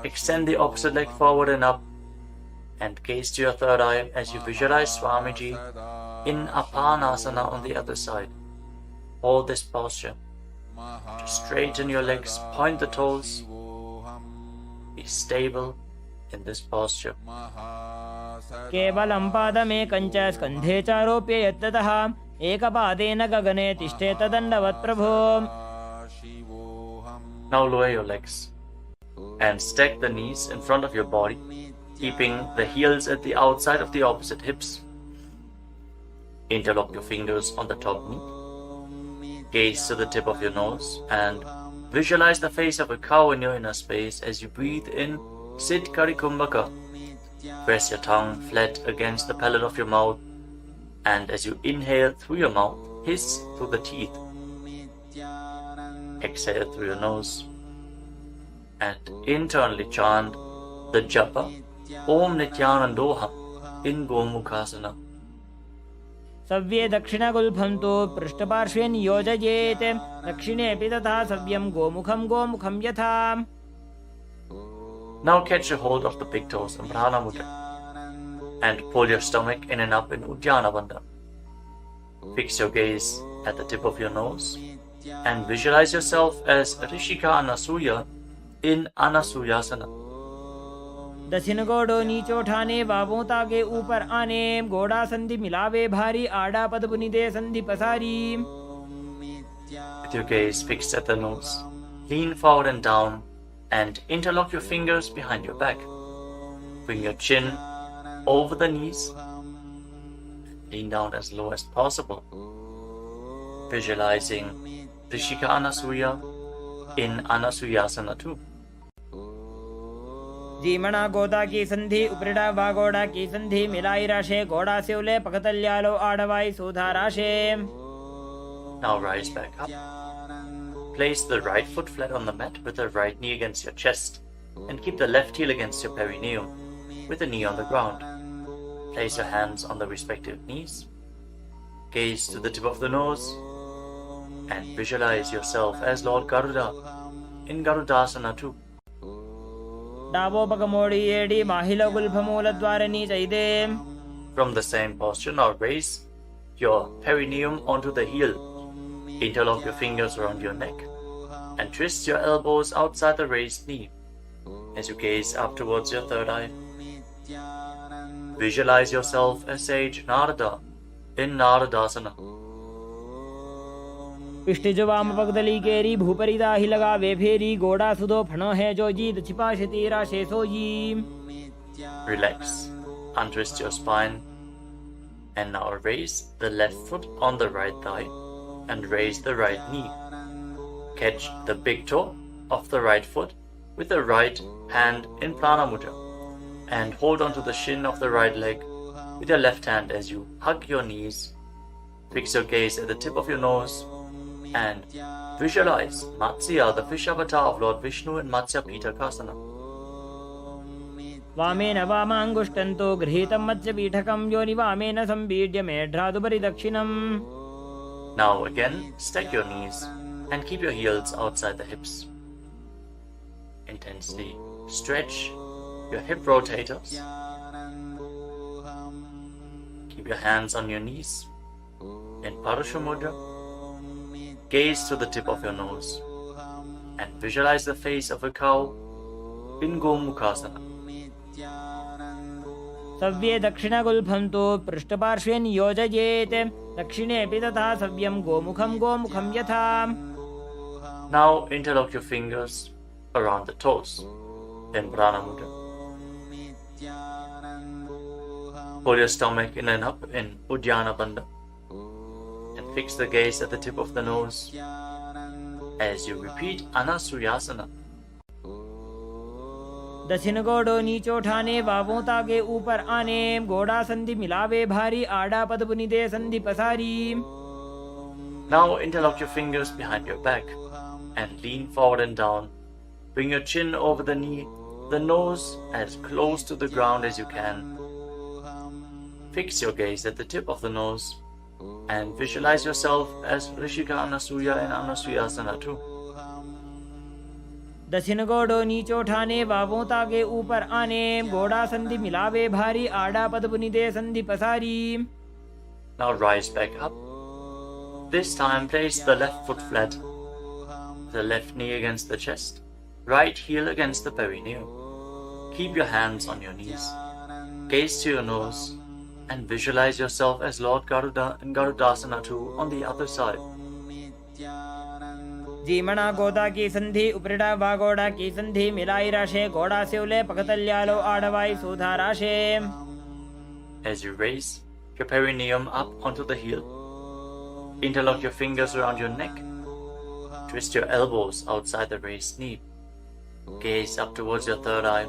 Extend the opposite leg forward and up. And gaze to your third eye as you visualize Swamiji in Apanasana on the other side. Hold this posture. Just straighten your legs, point the toes. Be stable in this posture. केवलं पादमेकं च स्कन्धे चारोप्य यत्ततः एकपादेन गगने तिष्ठेत दण्डवत् प्रभो. Now lower your legs and stack the knees in front of your body, keeping the heels at the outside of the opposite hips. Interlock your fingers on the top knee. Gaze to the tip of your nose and visualize the face of a cow in your inner space as you breathe in Sit Kari Kumbhaka. Press your tongue flat against the palate of your mouth, and as you inhale through your mouth, hiss through the teeth. Exhale through your nose and internally chant the japa Om Nithyanandoham in Gomukhasana. सव्ये दक्षिणगुल्फं तु पृष्ठपार्श्वे नियोजयेत् दक्षिणेऽपि तथा सव्यं गोमुखं गोमुखं यथा. Now catch a hold of the big toes in Prana Mudra and pull your stomach in and up in Uddiyana Bandha. Fix your gaze at the tip of your nose and visualize yourself as Rishika Anasuya in Anasuyasana. दक्षिण गोड़ो नीचो ठाने बाबों ताके ऊपर आने गोड़ा संधि मिलावे भारी आड़ा पद बुनिदे संधि पसारी. With your gaze fixed at the nose, lean forward and down and interlock your fingers behind your back. Bring your chin over the knees. Lean down as low as possible. Visualizing Rishika Anasuya in Anasuyasana too. जीमणा गोदा की संधि उपरिड़ा वागोड़ा की संधि मिलाई राशे गोड़ा सेवले पकतल्यालो आड़वाई सोधा राशे. Now rise back up. Place the right foot flat on the mat with the right knee against your chest and keep the left heel against your perineum with the knee on the ground. Place your hands on the respective knees. Gaze to the tip of the nose and visualize yourself as Lord Garuda in Garudasana too. डाबोपकमोड़ी माहिलो गुल्फमूलद्वारनी चैदे. From the same posture, now raise your perineum onto the heel. Interlock your fingers around your neck and twist your elbows outside the raised knee as you gaze up towards your third eye. Visualize yourself as sage Narada in Naradasana. पिष्टिजो वाम पगदली केरी भूपरिदा ही लगा वे फेरी गोड़ा सुदो फणो है जो जीत छिपाशती राशे sooji. Relax, untwist your spine and now raise the left foot on the right thigh and raise the right knee. Catch the big toe of the right foot with the right hand in Prana Mudra and hold onto the shin of the right leg with your left hand as you hug your knees. Fix your gaze at the tip of your nose and visualize Matsya, the fish avatar of Lord Vishnu in Matsya Pitakasana. वामेन वामाङ्गुष्टन्तो गृहीतं मत्स्यपीठकं योनि वामेन संपीड्य मेढ्रादुपरि दक्षिणम्. Now again, stack your knees and keep your heels outside the hips. Intensely stretch your hip rotators. Keep your hands on your knees in Parashu Mudra. Gaze to the tip of your nose and visualize the face of a cow in Gomukhasana. सव्ये दक्षिणगुल्फं तु पृष्ठपार्श्वे नियोजयेत् दक्षिणेऽपि तथा सव्यं गोमुखं गोमुखं यथा. Now interlock your fingers around the toes in Prana Mudra. Pull your stomach in and up in Uddiyana Bandha and fix the gaze at the tip of the nose as you repeat Anasuyasana. दक्षिण गोडो नीचो ठाने बाबों ताके ऊपर आने गोड़ा संधि मिलावे भारी आड़ा पद बुनी दे संधि पसारी. Now interlock your fingers behind your back and lean forward and down. Bring your chin over the knee, the nose as close to the ground as you can. Fix your gaze at the tip of the nose and visualize yourself as Rishika Anasuya and Anasuyasana too. दक्षिण गोडो नीचो ठाने बाबों ताके ऊपर आने गोड़ा संधि मिलावे भारी आड़ा पद बुनी दे संधि पसारी. Now rise back up. This time place the left foot flat, the left knee against the chest, right heel against the perineum. Keep your hands on your knees. Gaze to your nose and visualize yourself as Lord Garuda and Garudasana too on the other side. जीमणा गोदा की संधि उपरिड़ा वागोड़ा की संधि मिलाई राशे गोड़ा से उले पकतल्यालो आड़वाई सुधा राशे. As you raise your perineum up onto the heel, interlock your fingers around your neck. Twist your elbows outside the raised knee. Gaze up towards your third eye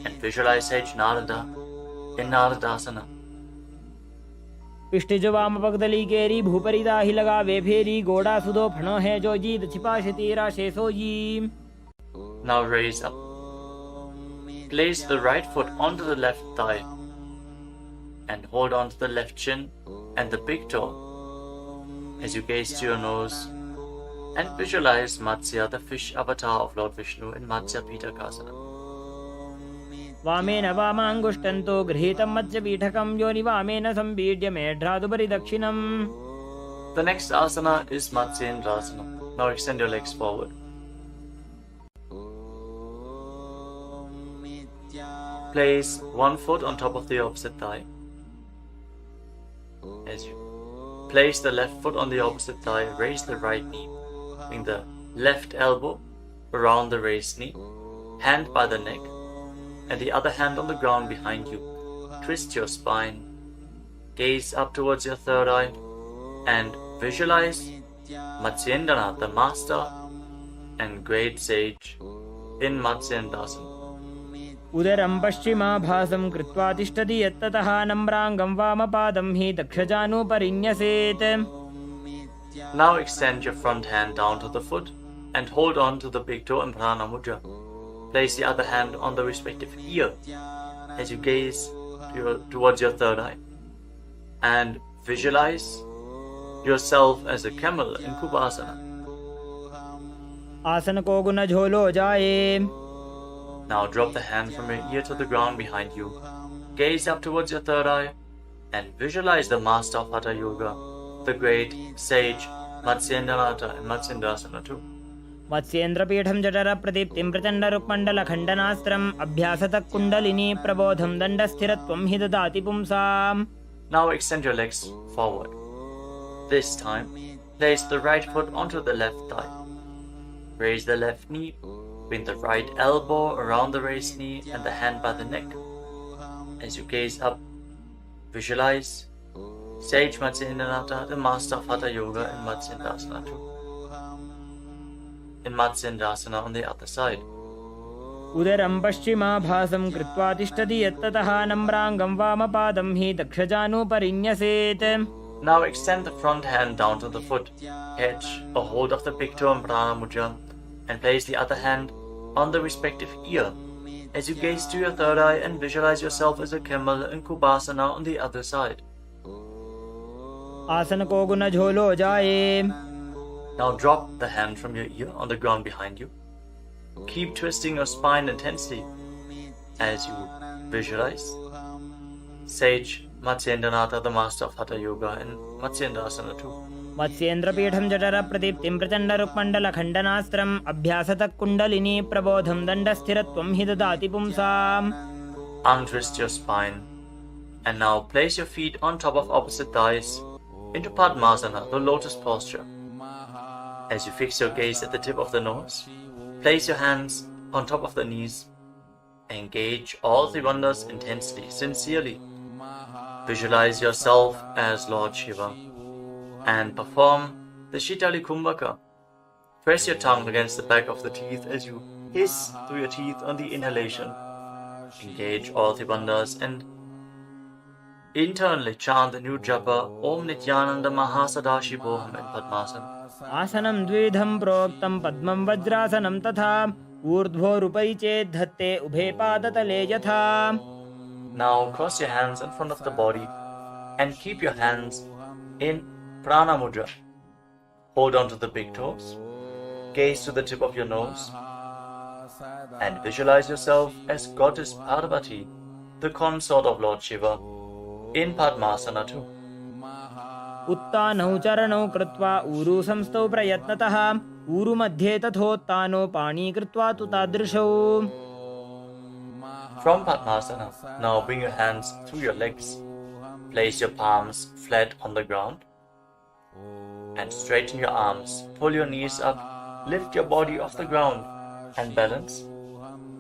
and visualize Sage Narada in Naradasana. पिष्ट जो वाम पगदली केरी भूपरी दाही लगा वे फेरी गोड़ा सुदो फणो है जो जीत छिपा शतीरा शेषो जी. Now raise up. Place the right foot onto the left thigh and hold on to the left shin and the big toe as you gaze to your nose and visualize Matsya, the fish avatar of Lord Vishnu in Matsya Pitakasana. वामेन वामांगुष्टन्तो गृहीतं मत्स्य पीठकं योनि वामेन संपीड्य मेढ्रादुपरि दक्षिणम्. The next asana is Matsyendrasana. Now extend your legs forward. Place one foot on top of the opposite thigh. As you place the left foot on the opposite thigh, raise the right knee. Bring the left elbow around the raised knee, hand by the neck, and the other hand on the ground behind you. Twist your spine, gaze up towards your third eye, and visualize Matsyendana, the master and great sage in Matsyendasana. उदरं पश्चिमाभासं कृत्वा तिष्ठति यत्ततः नम्राङ्गं वामपादं हि दक्षजानुपरिन्यसेत्. Now extend your front hand down to the foot and hold on to the big toe in Prana Mudra. Place the other hand on the respective ear as you gaze towards your third eye and visualize yourself as a camel in Kubasana. आसन को गुण झोलो जाए. Now drop the hand from your ear to the ground behind you. Gaze up towards your third eye and visualize the master of Hatha Yoga, the great sage Matsyendranath in Matsyendasana too. मत्स्येन्द्रपीठं जठर प्रदीप्तिं प्रचण्ड रुक्मण्डल खण्डनास्त्रम् अभ्यासतः कुण्डलिनी प्रबोधं दण्डस्थिरत्वं हि ददाति पुंसाम्. Now extend your legs forward. This time, place the right foot onto the left thigh. Raise the left knee, bring the right elbow around the raised knee and the hand by the neck. As you gaze up, visualize Sage Matsyendranath, the master of Hatha Yoga in Matsyendasana too. In Matsyendasana on the other side. उदरं पश्चिमाभासं कृत्वा तिष्ठति यत्ततः नम्राङ्गं वामपादं हि दक्षजानुपरिन्यसेत्. Now extend the front hand down to the foot, catch a hold of the big toe in Prana Mudra, and place the other hand on the respective ear as you gaze to your third eye and visualize yourself as a camel in Kubasana on the other side. आसन को गुण झोलो जाए. Now drop the hand from your ear on the ground behind you. Keep twisting your spine intensely as you visualize Sage Matsyendranath, the master of Hatha Yoga in Matsyendasana too. मत्स्येन्द्रपीठं जठर प्रदीप्तिं प्रचण्ड रुक्मण्डल खण्डनास्त्रम् अभ्यासतः कुण्डलिनी प्रबोधं दण्डस्थिरत्वं हि ददाति पुंसाम्. Untwist your spine and now place your feet on top of opposite thighs into Padmasana, the lotus posture. As you fix your gaze at the tip of the nose Place your hands on top of the knees. Engage all three bandhas intensely, sincerely. Visualize yourself as Lord Shiva and perform the Shitali Kumbhaka. Press your tongue against the back of the teeth as you hiss through your teeth on the inhalation. Engage all three bandhas and internally chant the new japa Om Nithyananda Mahasadashivoham in Padmasana. आसनं द्विधं प्रोक्तं पद्मं वज्रासनं तथा ऊर्ध्वोरुपरि चेत् धत्ते उभे पादतले यथा. Now cross your hands in front of the body and keep your hands in Prana Mudra. Hold on to the big toes, gaze to the tip of your nose, and visualize yourself as Goddess Parvati, the consort of Lord Shiva, in Padmasana too. उत्तानौ चरणौ कृत्वा ऊरु संस्थौ प्रयत्नतः ऊरु मध्ये तथोत्तानो पाणी कृत्वा तु तादृशौ. From Padmasana, now bring your hands through your legs. Place your palms flat on the ground and straighten your arms. Pull your knees up, lift your body off the ground and balance.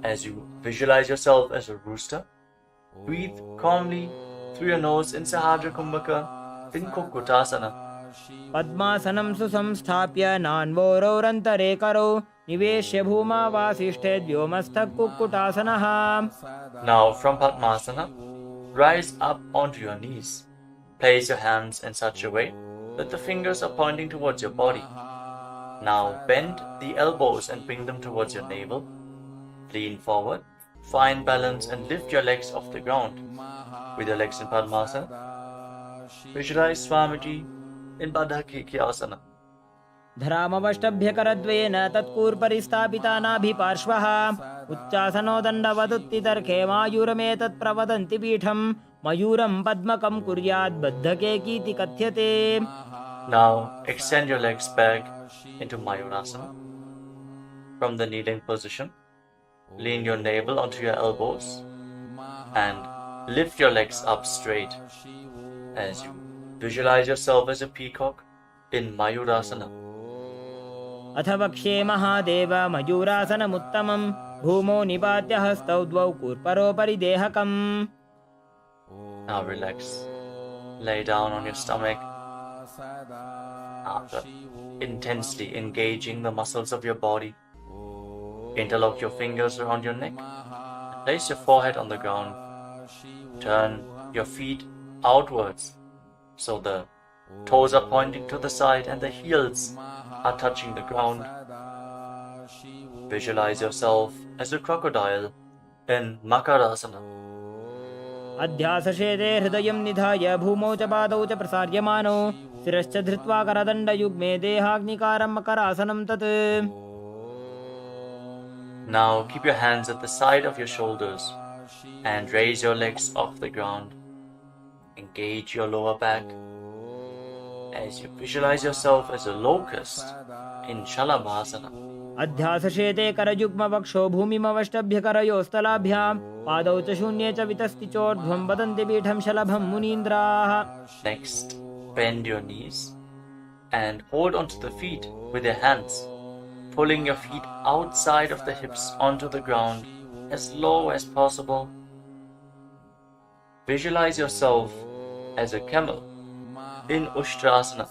As you visualize yourself as a rooster, breathe calmly through your nose in Sahadra Kumbhaka in Kukutasana. पद्मासनं सुसंस्थाप्य नान्वोरौरन्तरे करौ निवेश्य भूमा वासिष्ठे व्योमस्थः कुक्कुटासनः. Now from Padmasana, rise up onto your knees. Place your hands in such a way that the fingers are pointing towards your body. Now bend the elbows and bring them towards your navel. Lean forward, find balance and lift your legs off the ground. With your legs in Padmasana, visualize Swamiji in Baddhakiki Asana. धरामवष्टभ्यकरद्वयेन तत्कूर्परि स्थापितानाभिपार्श्वः उच्चासनो दण्डवदुत्थितर्खे मायूरमेतत् प्रवदन्ति पीठं मयूरं पद्मकं कुर्यात् बद्धकेकीति कथ्यते. Now extend your legs back into Mayurasana. From the kneeling position, lean your navel onto your elbows and lift your legs up straight as you visualize yourself as a peacock in Mayurasana. अथ वक्ष्ये महादेव मयूरासनमुत्तमं भूमौ निपात्य हस्तौ द्वौ कूर्परोपरि देहकम्. Now relax. Lay down on your stomach. After intensely engaging the muscles of your body, interlock your fingers around your neck. Place your forehead on the ground. Turn your feet outwards so the toes are pointing to the side and the heels are touching the ground. Visualize yourself as a crocodile in Makarasana. अध्यासशेते हृदयं निधाय भूमौ च पादौ च प्रसार्यमानौ शिरश्च धृत्वा करदण्डयुग्मे देहाग्निकारं मकरासनं तत्. Now keep your hands at the side of your shoulders and raise your legs off the ground. Engage your lower back as you visualize yourself as a locust in Shalabhasana. अध्यासशेते करयुग्मवक्षो भूमिमवष्टभ्यकरयोस्तलाभ्यां पादौ च शून्ये च वितस्ति चोर्ध्वं वदन्ति पीठं शलभं मुनीन्द्राः. Next, bend your knees and hold onto the feet with your hands, pulling your feet outside of the hips onto the ground as low as possible. Visualize yourself as a camel in Ushtrasana.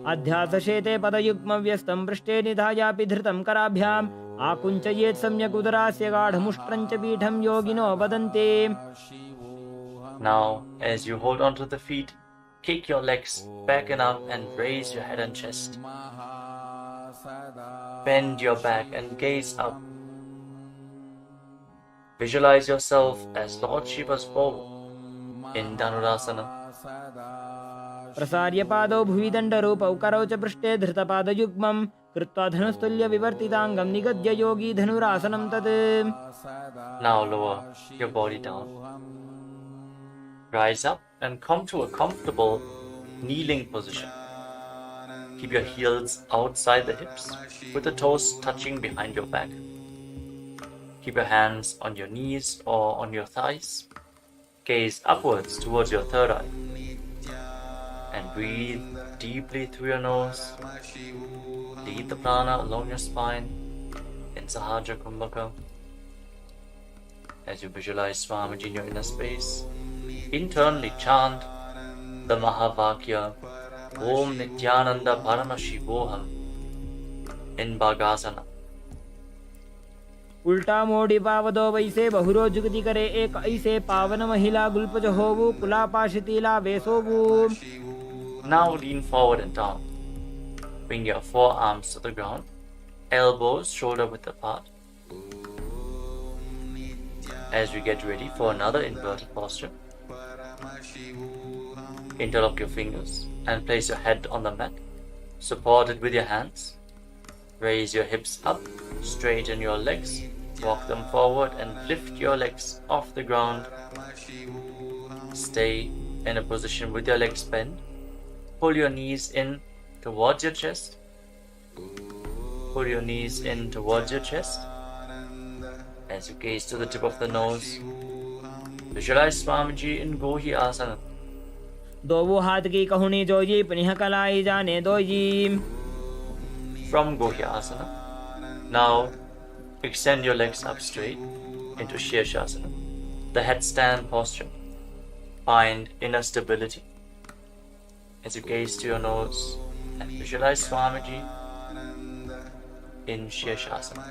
अध्यासशेते पदयुग्मव्यस्तं पृष्ठे निधायापि धृतं कराभ्याम् आकुञ्चयेत् सम्यक् उदरास्य गाढमुष्ट्रं च पीठं योगिनो वदन्ति. Now, as you hold onto the feet, kick your legs back and up and raise your head and chest. Bend your back and gaze up. Visualize yourself as Lord Shiva's bow in Dhanurasana. प्रसार्य पादौ भुवि दण्डरूपौ करौ च पृष्ठे धृतपादयुग्मं कृत्वा धनुस्तुल्य विवर्तिताङ्गं निगद्य योगी धनुरासनं तत्. Now lower your body down. Rise up and come to a comfortable kneeling position. Keep your heels outside the hips with the toes touching behind your back. Keep your hands on your knees or on your thighs. Gaze upwards towards your third eye. And breathe deeply through your nose. Lead the prana along your spine in Sahaja Kumbhaka. As you visualize Swamiji in your inner space, internally chant the Mahavakya Om Nithyananda Paramashivam in Bhagasana. उल्टा मोड़ी पावदो वैसे बहुरो जुगति करे एक ऐसे पावन महिला गुल्पज होवु कुला पाशितीला वेसोवु. Now lean forward and down. Bring your forearms to the ground, elbows shoulder width apart. As we get ready for another inverted posture, interlock your fingers and place your head on the mat, supported with your hands. Raise your hips up, straighten your legs, walk them forward and lift your legs off the ground. Stay in a position with your legs bent. Pull your knees in towards your chest. Pull your knees in towards your chest. As you gaze to the tip of the nose, visualize Swamiji in Gohi Asana. दोवो हाथ की कहुनी जोजी पनिह कलाई जाने doji. From Gohi Asana, now extend your legs up straight into Shirshasana, the headstand posture. Find inner stability. As you gaze to your nose and visualize Swamiji in Shirshasana.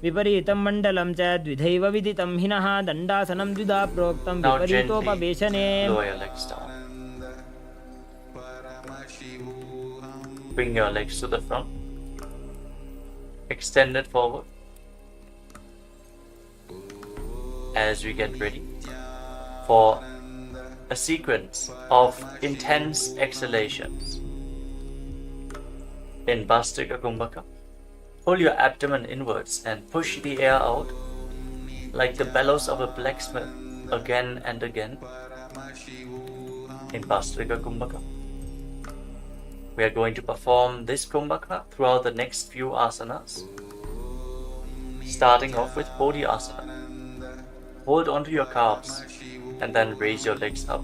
विपरीतं मण्डलं च द्विधैव विदितं हिनः दण्डासनं द्विधा प्रोक्तं Now विपरीतोपवेशने. lower your legs down. Bring your legs to the front. Extend it forward. As we get ready for a sequence of intense exhalations. In Bhastrika Kumbhaka, pull your abdomen inwards and push the air out like the bellows of a blacksmith again and again. In Bhastrika Kumbhaka, we are going to perform this Kumbhaka throughout the next few asanas, starting off with Bodhi Asana. Hold onto your calves and then raise your legs up.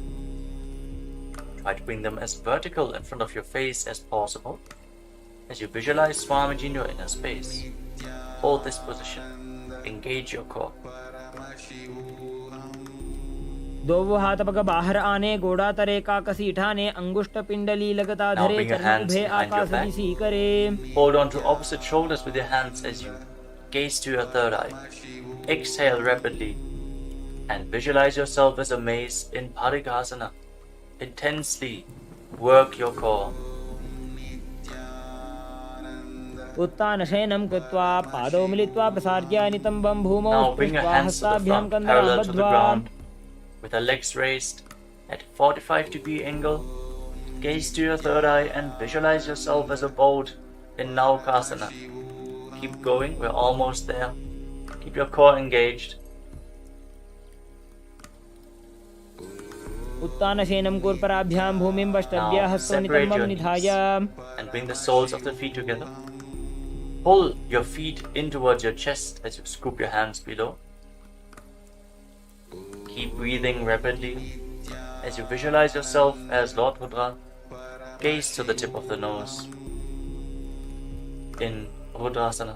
Try to bring them as vertical in front of your face as possible. As you visualize Swamiji in your inner space, hold this position. Engage your core. दोवो हाथ पग बाहर आने गोड़ा तरे का कसीठाने अंगुष्ठ पिंडली लगता Now धरे bring your चरण hands उभे behind your आकाश back. दिसी करे. Hold on to opposite shoulders with your hands as you gaze to your third eye. Exhale rapidly and visualize yourself as a mace in Parikasana. Intensely work your core. उत्तान शयनं कृत्वा पादौ मिलित्वा प्रसार्य नितम्बं भूमौ Now bring your स्पृष्ट्वा hands to the हस्ताभ्यां front, कन्दरां parallel to the बद्ध्वा. ground, with the legs raised at 45-degree angle. Gaze to your third eye and visualize yourself as a boat in Naukasana. Keep going, we're almost there. Keep your core engaged. उत्तान शयनं कूर्पराभ्यां भूमिं वष्टभ्य Now हस्तौ separate नितम्बं your निधाय. knees and bring the soles of the feet together. Pull your feet in towards your chest as you scoop your hands below. Keep breathing rapidly as you visualize yourself as Lord Rudra. Gaze to the tip of the nose in Rudrasana.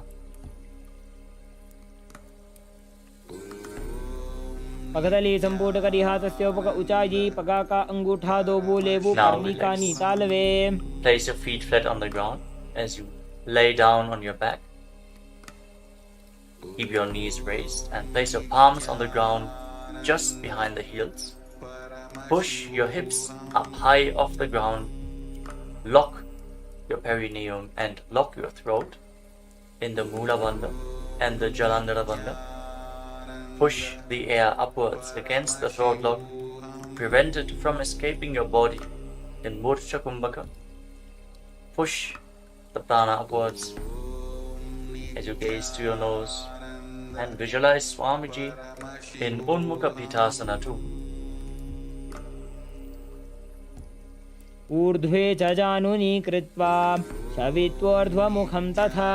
पगदली संपूट करी हाथस्य उपक उचाई पगा का अंगूठा दो बोलेबु Now परमिका relax. नीतालवे. Place your feet flat on the ground as you lay down on your back. Keep your knees raised and place your palms on the ground just behind the heels. Push your hips up high off the ground. Lock your perineum and lock your throat in the Mula Bandha and the Jalandhara Bandha. Push the air upwards against the throat lock. Prevent it from escaping your body in Murcha Kumbhaka. Push the prana upwards as you gaze to your nose and visualize Swamiji in Unmukha Pitasana too. ऊर्ध्वे च जानुनी कृत्वा शवित्वोर्ध्वमुखं तथा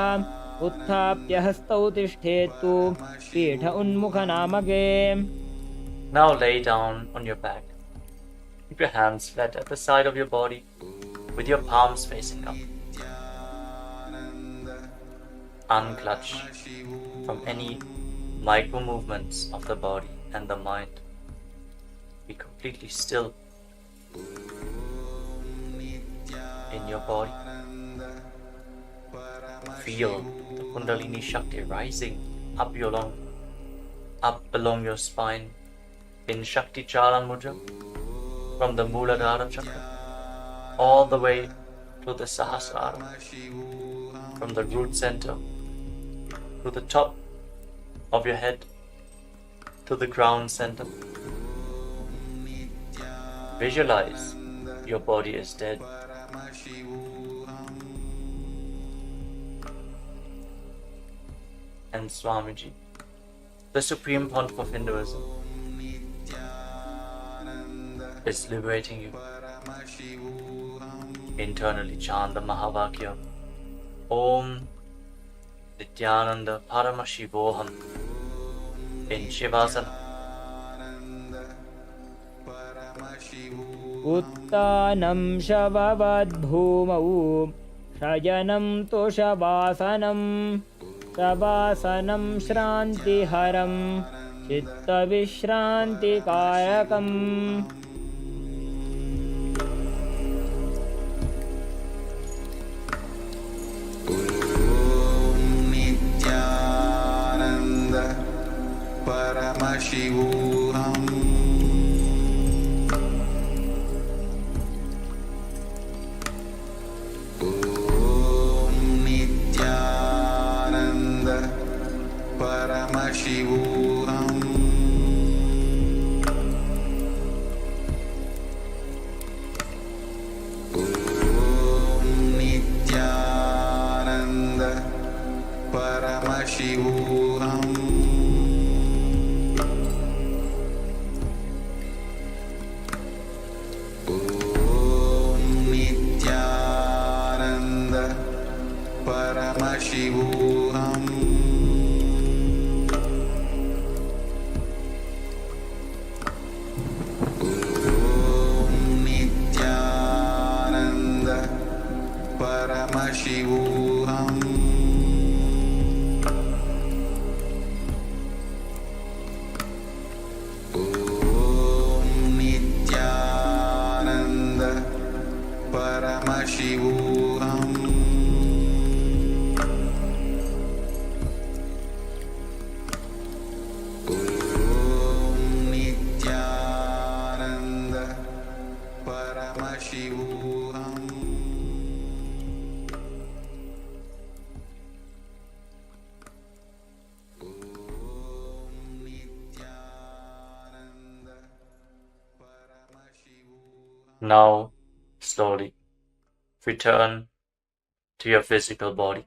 उत्थाप्य हस्तौ तिष्ठेत्तु पीठ उन्मुखनामके. Now lay down on your back. Keep your hands flat at the side of your body with your palms facing up. Unclutch from any micro movements of the body and the mind. Be completely still in your body. Feel the Kundalini Shakti rising up along your spine in Shakti Charan Mudra, from the Muladhara Chakra all the way to the Sahasrara, from the root center to the top of your head to the ground center. Visualize your body is dead. And Swamiji, the Supreme Pontiff of Hinduism, is liberating you. Internally chant the Mahavakya, Om Nithyananda Paramashiva Himself in Shivasana. Uttanam Shavavad Bhumau Shajanam Toshabasanam Shabasanam Shrantiharam Chitta Vishranti Kayakam. Nithyananda Paramashivam. Om Nithyananda Paramashivam. Om Nithyananda Paramashivam. Om Nithyananda Paramashivam. Om Nithyananda Paramashivam. Om Nithyananda Paramashivam. Om Nithyananda Paramashivam. Now, slowly, return to your physical body.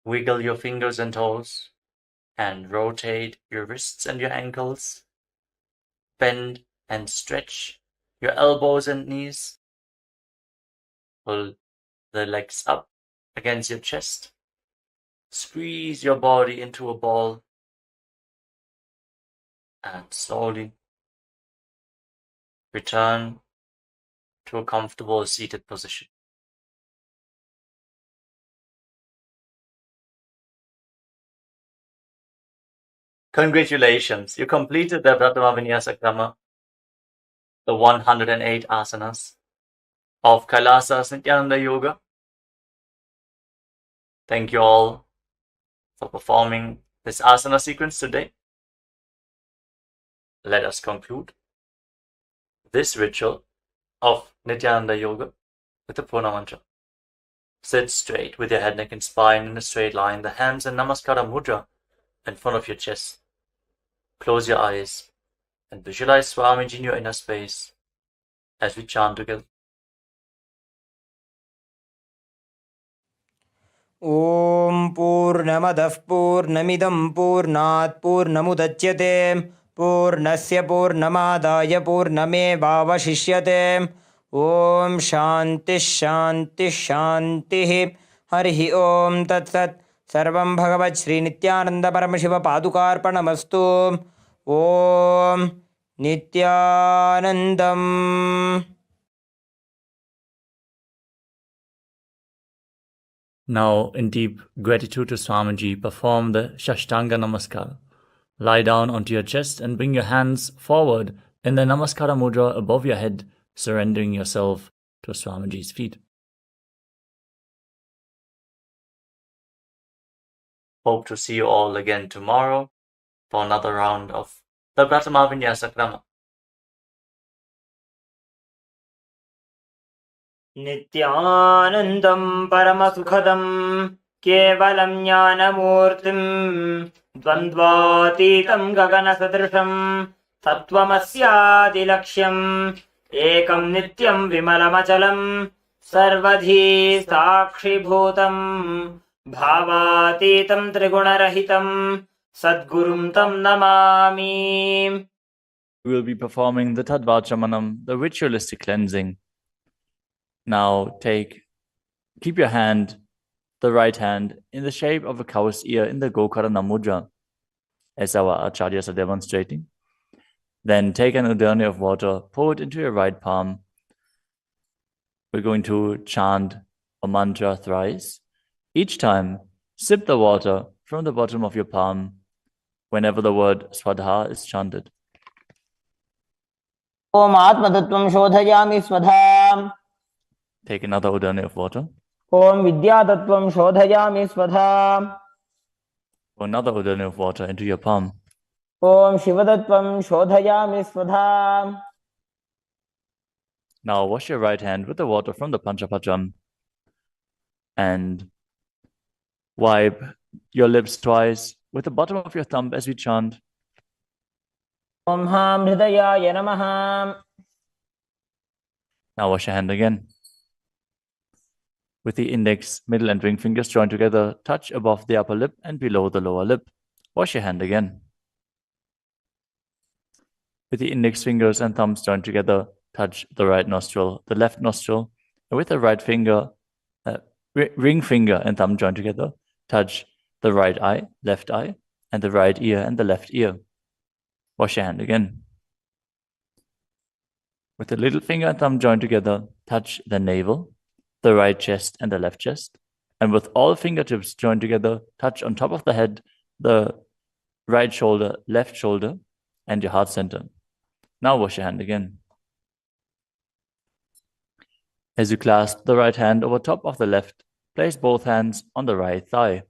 Wiggle your fingers and toes and rotate your wrists and your ankles. Bend and stretch your elbows and knees. Pull the legs up against your chest. Squeeze your body into a ball. And slowly return to a comfortable seated position. Congratulations, you completed the Prathama Vinyasa Krama, the 108 asanas of KAILASA's Nithyananda Yoga. Thank you all for performing this asana sequence today. Let us conclude this ritual of Nithyananda Yoga with the Purna Mantra. Sit straight with your head, neck and spine in a straight line, the hands in Namaskara Mudra in front of your chest. Close your eyes and visualize Swamiji in your inner space as we chant together. Om Purnamadah Purnamidam Purnat Purnamudachyate Purnasya Purnamadaya Purnamevavashishyate. Om Shanti Shanti Shanti. Harihi Om Tat Sat. Sarvam Bhagavat Sri Nithyananda Paramashiva Padukarpanamastu. Om नित्यानन्दम्. Now, in deep gratitude to Swamiji, perform the Shashtanga Namaskar. Lie down onto your chest and bring your hands forward in the Namaskara Mudra above your head, surrendering yourself to Swamiji's feet. Hope to see you all again tomorrow for another round of the Prathama Vinyasa Krama. नित्यानन्दं परमसुखदं केवलं ज्ञानमूर्तिं द्वन्द्वातीतं गगनसदृशं सत्त्वमस्यादिलक्ष्यम् एकं नित्यं विमलमचलं सर्वधी साक्षिभूतं भावातीतं त्रिगुणरहितं सद्गुरुं तं Namami. We will be performing the Tadvachamanam, the ritualistic cleansing. Now keep your hand, the right hand, in the shape of a cow's ear in the Gokarana Mudra, as our acharyas are demonstrating. Then take an udani of water, pour it into your right palm. We're going to chant a mantra thrice. Each time, sip the water from the bottom of your palm whenever the word Swadha is chanted. Om आत्मतत्त्वं शोधयामि स्वधाम्. Take another udani of water. Om विद्यातत्त्वं शोधयामि स्वधाम्. Pour another udani of water into your palm. Om शिवतत्त्वं शोधयामि स्वधाम्. Now wash your right hand with the water from the Panchapajam and wipe your lips twice with the bottom of your thumb as we chant. ॐ हां हृदयाय नमः. Now wash your hand again. With the index, middle and ring fingers joined together, touch above the upper lip and below the lower lip. Wash your hand again. With the index fingers and thumbs joined together, touch the right nostril, the left nostril, and with the right finger, ring finger and thumb joined together, touch the right eye, left eye, and the right ear and the left ear. Wash your hand again. With the little finger and thumb joined together, touch the navel, the right chest and the left chest, and with all fingertips joined together, touch on top of the head, the right shoulder, left shoulder, and your heart center. Now wash your hand again. As you clasp the right hand over top of the left, place both hands on the right thigh.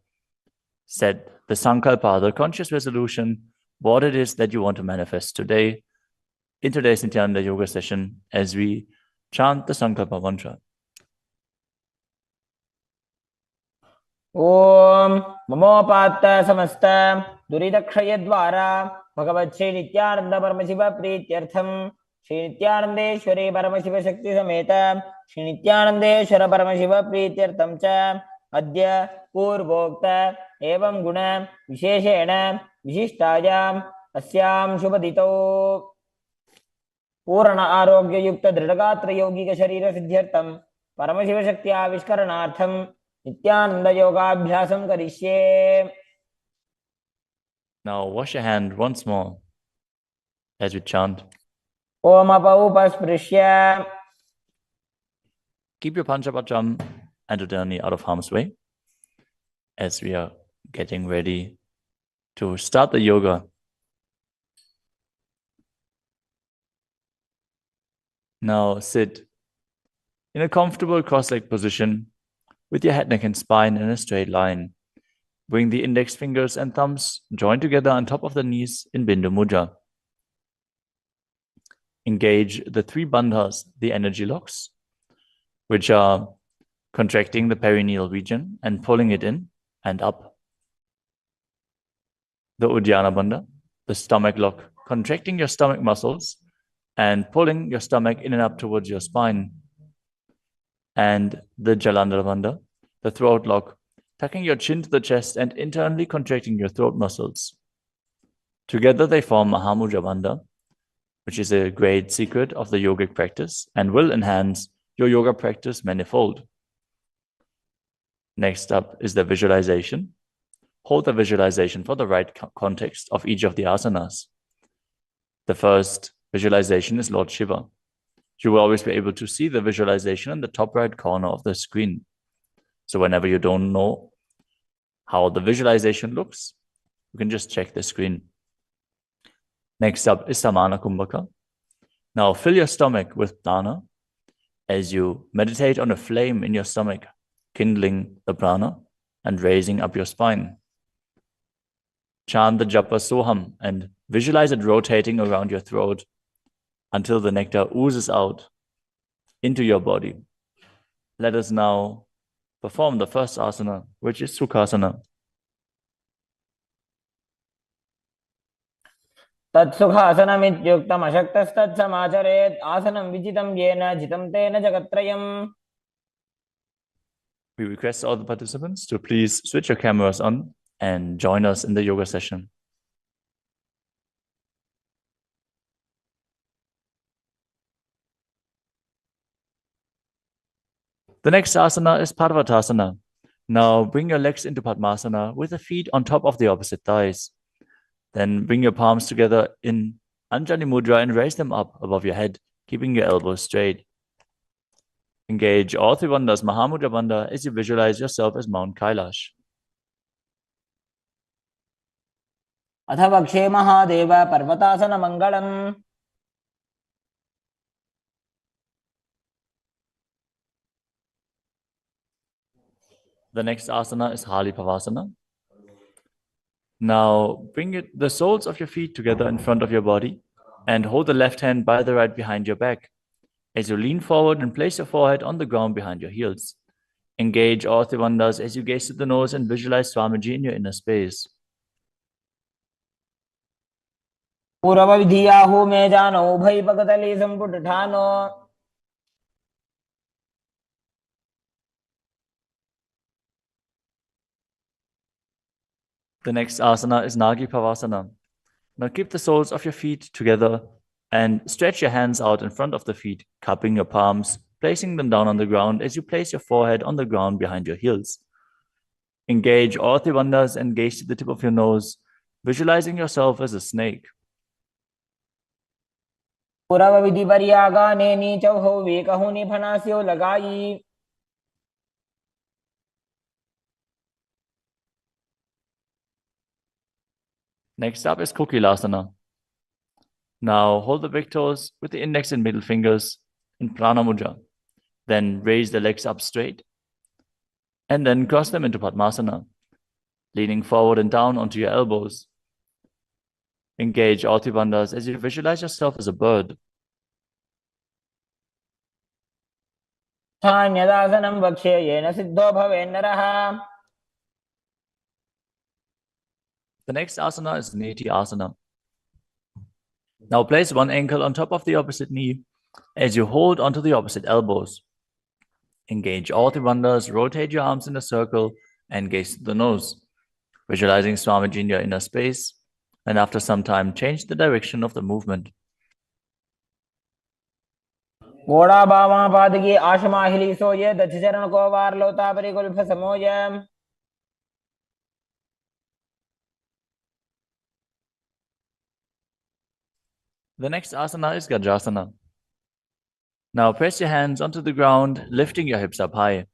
Set the Sankalpa, the conscious resolution, what it is that you want to manifest today in today's Nithyananda Yoga session as we chant the Sankalpa mantra. ॐ ममोपात्त समस्त दुरितक्षयद्वारा भगवत् श्री नित्यानंद परमशिव प्रीत्यर्थम श्री नित्यानंदेश्वरी परमशिव शक्ति समेत श्री नित्यानंदेश्वर परमशिव प्रीत्यर्थम च अद्य पूर्वोक्त एवं गुण विशेषेण विशिष्टायाम् अस्यां शुभदितौ पूर्ण आरोग्य युक्त दृढ़गात्र यौगिक शरीर सिद्ध्यर्थम परमशिव शक्ति आविष्करणार्थम Nithyananda Yogaabhyasam Karishye. Now wash your hand once more as we chant. Om Apaupasprisya. Keep your Panchapacham and Udani out of harm's way as we are getting ready to start the yoga. Now sit in a comfortable cross-legged position with your head, neck, and spine in a straight line. Bring the index fingers and thumbs joined together on top of the knees in Bindu Mudra. Engage the three bandhas, the energy locks, which are contracting the perineal region and pulling it in and up. The Uddiyana Bandha, the stomach lock, contracting your stomach muscles and pulling your stomach in and up towards your spine. And the Jalandhara Bandha, the throat lock, tucking your chin to the chest and internally contracting your throat muscles. Together they form Mahamudra Bandha, which is a great secret of the yogic practice and will enhance your yoga practice manifold. Next up is the visualization. Hold the visualization for the right context of each of the asanas. The first visualization is Lord Shiva. You will always be able to see the visualization in the top right corner of the screen. So whenever you don't know how the visualization looks, you can just check the screen. Next up is Samana Kumbhaka. Now fill your stomach with prana as you meditate on a flame in your stomach, kindling the prana and raising up your spine. Chant the japa soham and visualize it rotating around your throat until the nectar oozes out into your body. Let us now perform the first asana, which is Sukhasana. तत्सुखासनमित्युक्तमशक्तस्तत्समाचरेत् आसनं विजितं येन जितं तेन जगत्त्रयम्. We request all the participants to please switch your cameras on and join us in the yoga session. The next asana is Parvatasana. Now bring your legs into Padmasana with the feet on top of the opposite thighs. Then bring your palms together in Anjali Mudra and raise them up above your head, keeping your elbows straight. Engage all three bandhas, Mahamudra Bandha, as you visualize yourself as Mount Kailash. अथ वक्षे Mahadev पर्वतासनमङ्गलम्. The next asana is Hali Pavasana. Now bring the soles of your feet together in front of your body and hold the left hand by the right behind your back. As you lean forward and place your forehead on the ground behind your heels. Engage all three bandhas as you gaze to the nose and visualize Swamiji in your inner space. पूर्वविधियाहु मे जानो उभयपकतली सम्पुटठानो. The next asana is Nagi Pavasana. Now keep the soles of your feet together and stretch your hands out in front of the feet, cupping your palms, placing them down on the ground as you place your forehead on the ground behind your heels. Engage all three bandhas and gaze to the tip of your nose, visualizing yourself as a snake. पूर्वविधिपर्यागाने नीचौहौ वेकहुनि फनास्यो लगाई. Next up is Kokilasana. Now hold the big toes with the index and middle fingers in Prana Mudra. Then raise the legs up straight and then cross them into Padmasana, leaning forward and down onto your elbows. Engage all three bandhas as you visualize yourself as a bird. स्थान्यदासनं वक्ष्ये yen Sidho भवेन्नरः. The next asana is Nithyananda. Now place one ankle on top of the opposite knee as you hold onto the opposite elbows. Engage all three bandhas, rotate your arms in a circle and gaze to the nose, visualizing Swamiji in your inner space, and after some time change the direction of the movement. घोड़ा बामा पादकी आशमाहिली सोये दक्षचरण को वार लोता परिकुल्फ समोय. The next asana is Gajasana. Now press your hands onto the ground, lifting your hips up high.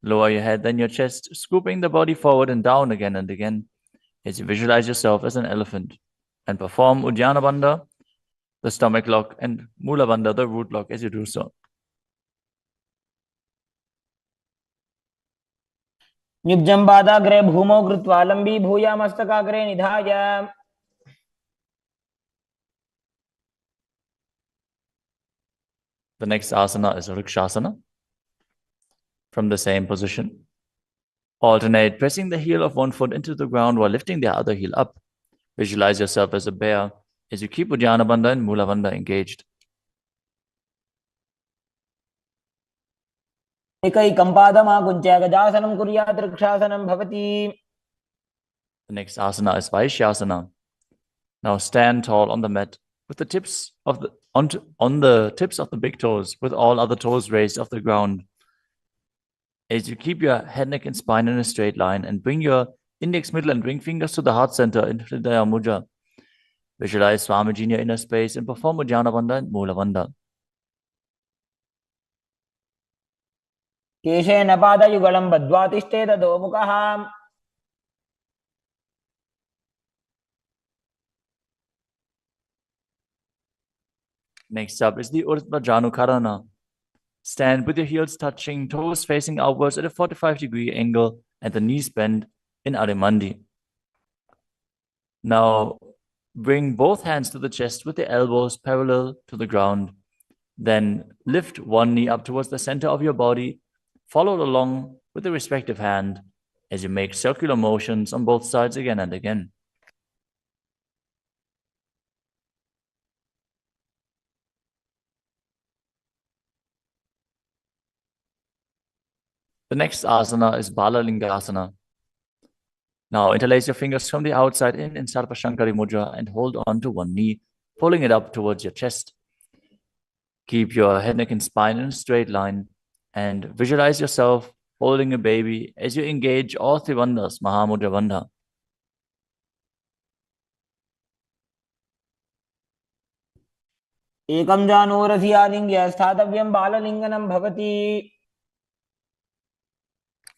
Lower your head, then your chest, scooping the body forward and down again and again as you visualize yourself as an elephant. And perform Uddiyana Bandha, the stomach lock, and Mula Bandha, the root lock, as you do so. युज्यं पादाग्रे भूमौ कृत्वा लम्बी भूया मस्तकाग्रे निधाय. The next asana is Vrikshasana. From the same position, alternate pressing the heel of one foot into the ground while lifting the other heel up. Visualize yourself as a bear as you keep Uddiyana Bandha and Mula Bandha engaged. एकैकं पादमाकुञ्च्य गजासनं कुर्यात् वृक्षासनं भवति. The next asana is Vaishyasana. Now stand tall on the mat with the tips of the on the tips of the big toes, with all other toes raised off the ground. As you keep your head, neck, and spine in a straight line and bring your index, middle, and ring fingers to the heart center in Hridaya Mudra. Visualize Swamiji in your inner space and perform Uddiyana Bandha and Mula Bandha. केशेन पादयुगलं बद्ध्वा तिष्ठेत अधोमुखः Next up is the Urdhva Janukarana. Stand with your heels touching, toes facing outwards at a 45-degree angle and the knees bent in Adimandi. Now, bring both hands to the chest with the elbows parallel to the ground. Then lift one knee up towards the center of your body, followed along with the respective hand as you make circular motions on both sides again and again. The next asana is Balalingasana. Now interlace your fingers from the outside in Sarvashankari Mudra and hold on to one knee, pulling it up towards your chest. Keep your head, neck, and spine in a straight line and visualize yourself holding a baby as you engage all three bandhas, Mahamudra Bandha. एकं जानोरधियालिङ्ग्य स्थातव्यं बाललिङ्गनं भवति.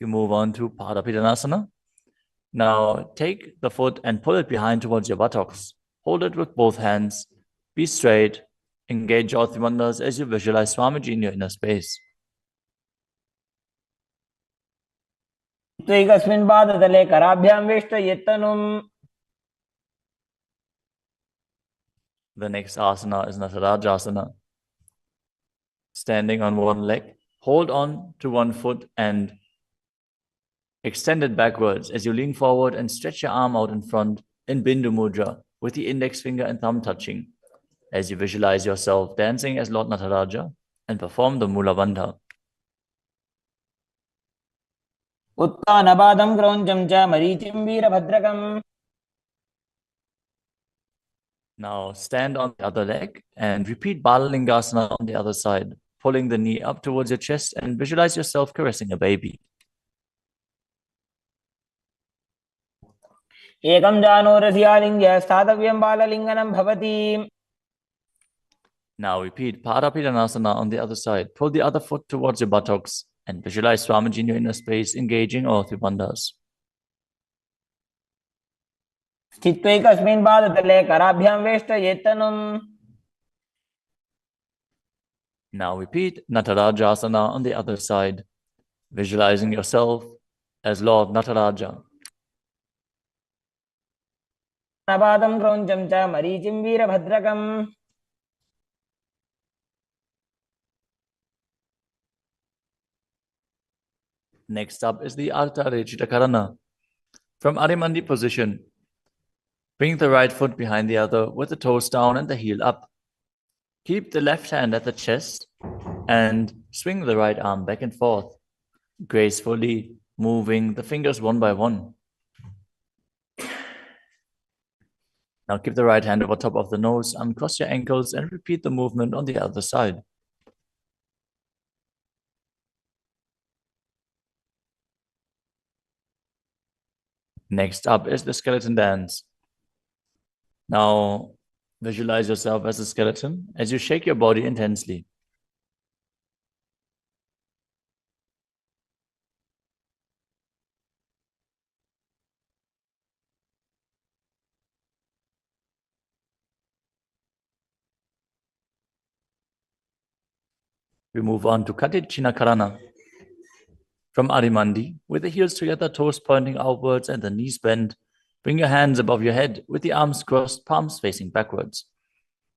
You move on to Padapidanasana. Now take the foot and pull it behind towards your buttocks. Hold it with both hands. Be straight. Engage all three bandhas as you visualize Swamiji in your inner space. एकस्मिन् पादतले कराभ्यां वेष्टयेत्तनुम्. The next asana is Natarajasana. Standing on one leg, hold on to one foot and extend it backwards as you lean forward and stretch your arm out in front in Bindu Mudra with the index finger and thumb touching as you visualize yourself dancing as Lord Nataraja and perform the Mula Bandha. उत्तानपादं क्रौञ्चं च मरीचिं वीरभद्रकम्. Now stand on the other leg and repeat Balalingasana on the other side, pulling the knee up towards your chest and visualize yourself caressing a baby. एकं जानोरधियालिङ्ग्य स्थातव्यं बाललिङ्गनं भवति. Now repeat Padapidanasana on the other side. Pull the other foot towards your buttocks and visualize Swamiji in your inner space, engaging all three bandhas. स्थित्वैकस्मिन् पादतले कराभ्यां वेष्टयेत्तनुम्. Now repeat Natarajasana on the other side, visualizing yourself as Lord Nataraja. उत्तानपादं क्रौञ्चं च मरीचिं वीरभद्रकम्. Next up is the Ardha Rechita Karana. From Adimandi position, bring the right foot behind the other with the toes down and the heel up. Keep the left hand at the chest and swing the right arm back and forth, gracefully moving the fingers one by one. Now keep the right hand over top of the nose, uncross your ankles and repeat the movement on the other side. Next up is the skeleton dance. Now visualize yourself as a skeleton as you shake your body intensely. We move on to Katichina Karana. From Adimandi, with the heels together, toes pointing outwards and the knees bent, bring your hands above your head with the arms crossed, palms facing backwards.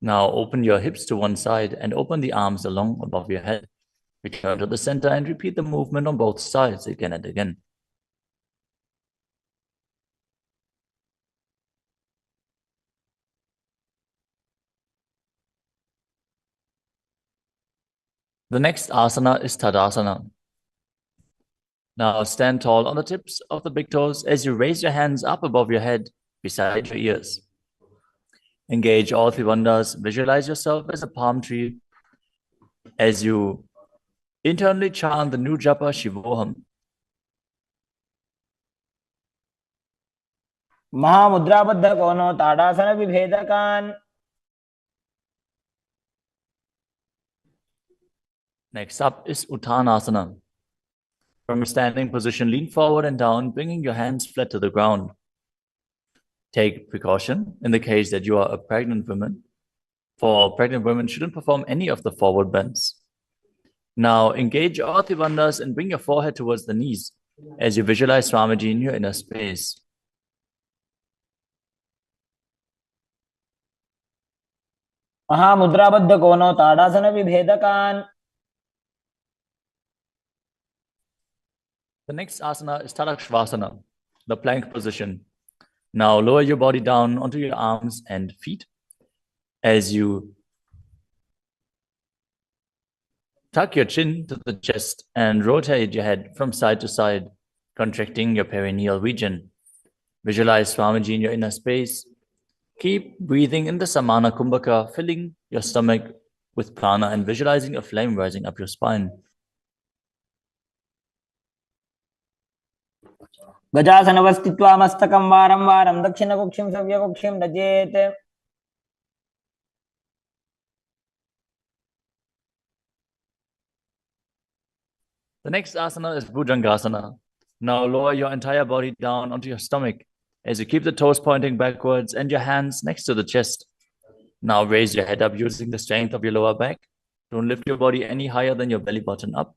Now open your hips to one side and open the arms along above your head. Return to the center and repeat the movement on both sides again and again. The next asana is Tadasana. Now stand tall on the tips of the big toes as you raise your hands up above your head, beside your ears. Engage all three bandhas. Visualize yourself as a palm tree as you internally chant the new japa Shivoham. महामुद्राबद्ध कोनो ताड़ासन विभेदकान्. Next up is Uttanasana. From a standing position, lean forward and down, bringing your hands flat to the ground. Take precaution in the case that you are a pregnant woman. For pregnant women, shouldn't perform any of the forward bends. Now engage your Ati bandhas and bring your forehead towards the knees as you visualize Swamiji in your inner space. महामुद्राबद्ध कोनो ताड़ासन विभेदकान्. The next asana is Tadakshvasana, the plank position. Now lower your body down onto your arms and feet as you tuck your chin to the chest and rotate your head from side to side, contracting your perineal region. Visualize Swamiji in your inner space. Keep breathing in the Samana Kumbhaka, filling your stomach with prana and visualizing a flame rising up your spine. गजासनवस्थित्वा मस्तकं वारं वारं दक्षिणकुक्षिं सव्यकुक्षिं नजेत्. The next asana is Bhujangasana. Now lower your entire body down onto your stomach as you keep the toes pointing backwards and your hands next to the chest. Now raise your head up using the strength of your lower back. Don't lift your body any higher than your belly button up.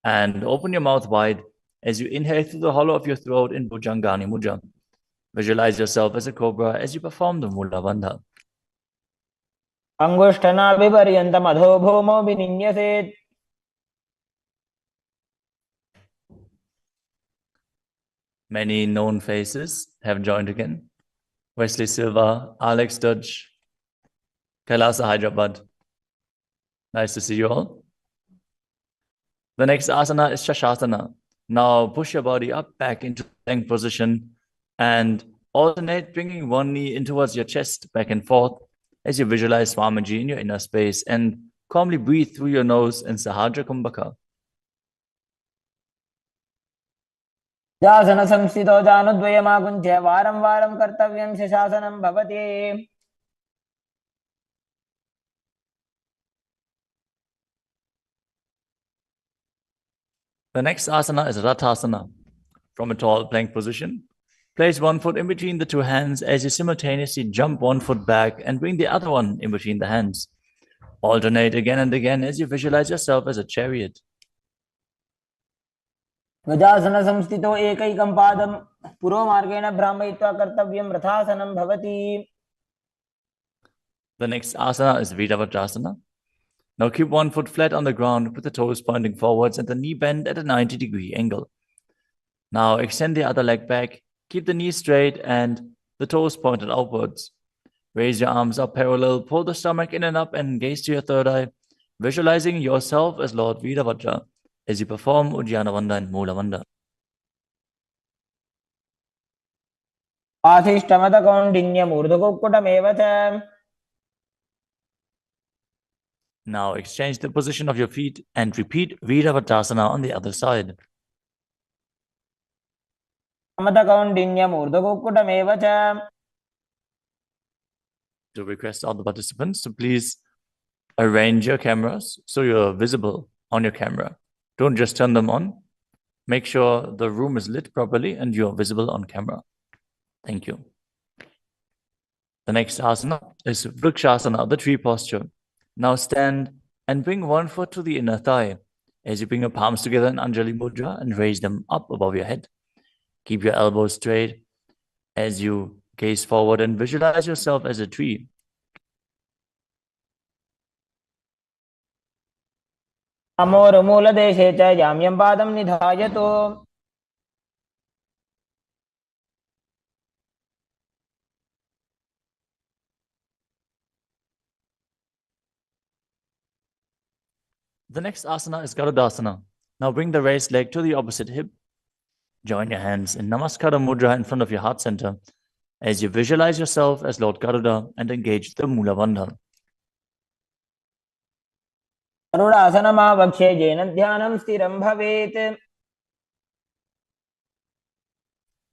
And open your mouth wide as you inhale through the hollow of your throat in Bhujangani Mudra. Visualize yourself as a cobra as you perform the Mula Bandha. अंगुष्ठनाभिपर्यन्तम् अधोभूमौ विनिन्यसेत्. Many known faces have joined again. Wesley Silva, Alex Dodge, KAILASA Hyderabad. Nice to see you all. The next asana is Shashtanga. Now push your body up back into plank position and alternate bringing one knee in towards your chest back and forth as you visualize Swamiji in your inner space and calmly breathe through your nose in Sahajra Kumbhaka. जासन संस्थितो जानुद्वयमाकुञ्च्य वारं वारं कर्तव्यं शशासनं भवति. The next asana is Rathasana. From a tall plank position, place one foot in between the two hands as you simultaneously jump one foot back and bring the other one in between the hands. Alternate again and again as you visualize yourself as a chariot. गजासन संस्थितो एकैकं पादं पुरोमार्गेण भ्रामयित्वा कर्तव्यं रथासनं भवति. The next asana is Vidavajrasana. Now keep one foot flat on the ground with the toes pointing forwards and the knee bent at a 90-degree angle. Now extend the other leg back, keep the knee straight and the toes pointed outwards. Raise your arms up parallel, pull the stomach in and up and gaze to your third eye, visualizing yourself as Lord Vidavajra as you perform Uddiyana Bandha and Mula Bandha. आधिष्ठमदकौण्डिन्यमूर्धकुक्कुटमेव च. Now exchange the position of your feet and repeat Vidavajrasana on the other side. मदकौण्डिन्यमूर्धकुक्कुटमेव च. To request all the participants to please arrange your cameras so you're visible on your camera. Don't just turn them on. Make sure the room is lit properly and you're visible on camera. Thank you. The next asana is Vrikshasana, the tree posture. Now stand and bring one foot to the inner thigh as you bring your palms together in Anjali Mudra and raise them up above your head. Keep your elbows straight as you gaze forward and visualize yourself as a tree. अमोरमूलदेशे च जाम्यं पादं निधायतु. The next asana is Garudasana. Now bring the raised leg to the opposite hip. Join your hands in Namaskara Mudra in front of your heart center as you visualize yourself as Lord Garuda and engage the Mula Bandha. गरुडासनमावक्ष्ये येन ध्यानं स्थिरं भवेत्.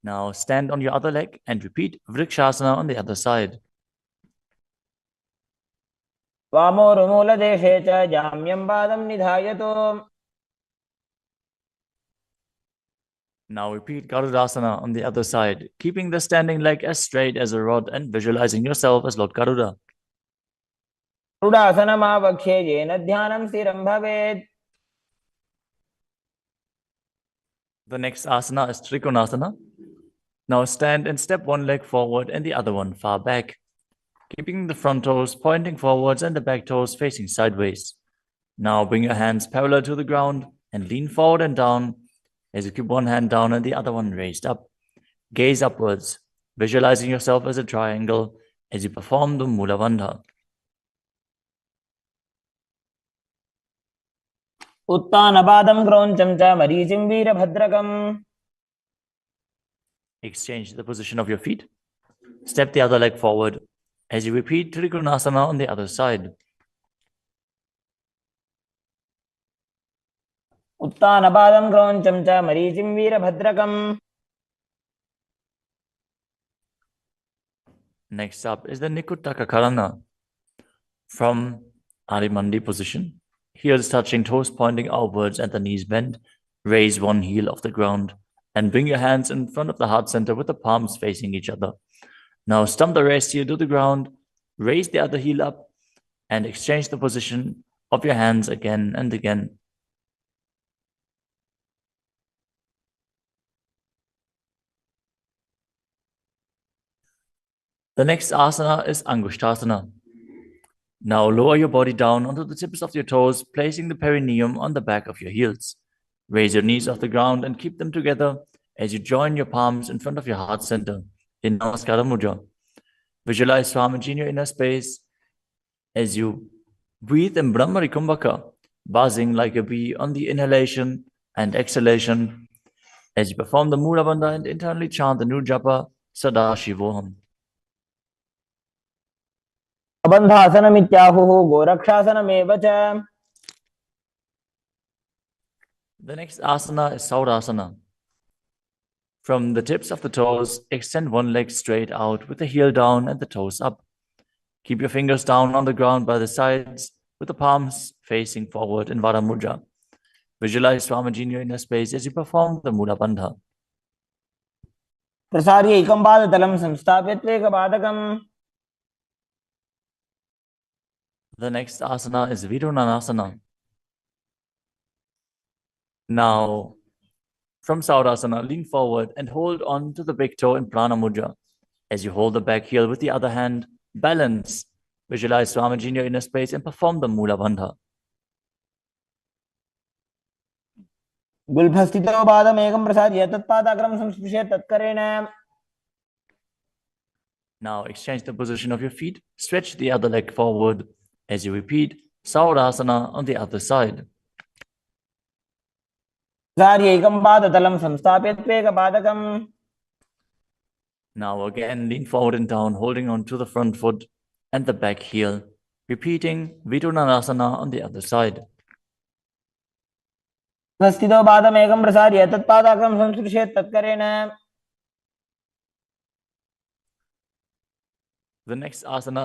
Now stand on your other leg and repeat Vrikshasana on the other side. वामोरुमूलदेशे च जाम्यं पादं निधायतो. Now repeat Garudasana on the other side, keeping the standing leg as straight as a rod and visualizing yourself as Lord Garuda. गरुडासनमावक्ष्ये येन ध्यानं स्थिरं भवेत्. The next asana is Trikonasana. Now stand and step one leg forward and the other one far back, keeping the front toes pointing forwards and the back toes facing sideways. Now bring your hands parallel to the ground and lean forward and down as you keep one hand down and the other one raised up. Gaze upwards, visualizing yourself as a triangle as you perform the Mula Bandha. उत्तानपादं क्रौञ्चं च मरीचिं वीरभद्रकम्. Exchange the position of your feet. Step the other leg forward as you repeat Trikonasana on the other side. उत्तानपादं क्रौञ्चं च मरीचिं वीरभद्रकम्. Next up is the Nikutaka Karana. From Adimandi position, heels touching, toes pointing outwards and the knees bent, raise one heel off the ground and bring your hands in front of the heart center with the palms facing each other. Now stump the rest heel to the ground, raise the other heel up and exchange the position of your hands again and again. The next asana is Angushtasana. Now lower your body down onto the tips of your toes, placing the perineum on the back of your heels. Raise your knees off the ground and keep them together as you join your palms in front of your heart center in Namaskara Mudra. Visualize Swamiji in your inner space as you breathe in Brahmari Kumbhaka, buzzing like a bee on the inhalation and exhalation as you perform the Mula Bandha and internally chant the Nujapa Sada Shivoham. बन्धासनमित्याहुः गोरक्षासनमेव च. The next asana is Saurasana. From the tips of the toes, extend one leg straight out with the heel down and the toes up. Keep your fingers down on the ground by the sides with the palms facing forward in Vara Mudra. Visualize Swamiji in your inner space as you perform the Mula Bandha. प्रसार्य एकं पादतलं संस्थाप्य त्वेकपादकम्. The next asana is Vidunanasana. Now, from Saurasana, lean forward and hold on to the big toe in Prana Mudra. As you hold the back heel with the other hand, balance. Visualize Swamiji in your inner space and perform the Mula Bandha. गुल्फस्थितो पादमेकं प्रसार्य तत्पादाग्रं संस्पृश्य तत्करेण. Now exchange the position of your feet. Stretch the other leg forward as you repeat Saurasana on the other side. प्रसार्य एकं पादतलं संस्थाप्य त्वेकपादकम्. Now again, lean forward and down, holding on to the front foot and the back heel, repeating Vidunanasana on the other side. स्थितो पादमेकं प्रसार्य तत्पादाग्रं संस्पृश्य तत्करेण. The next asana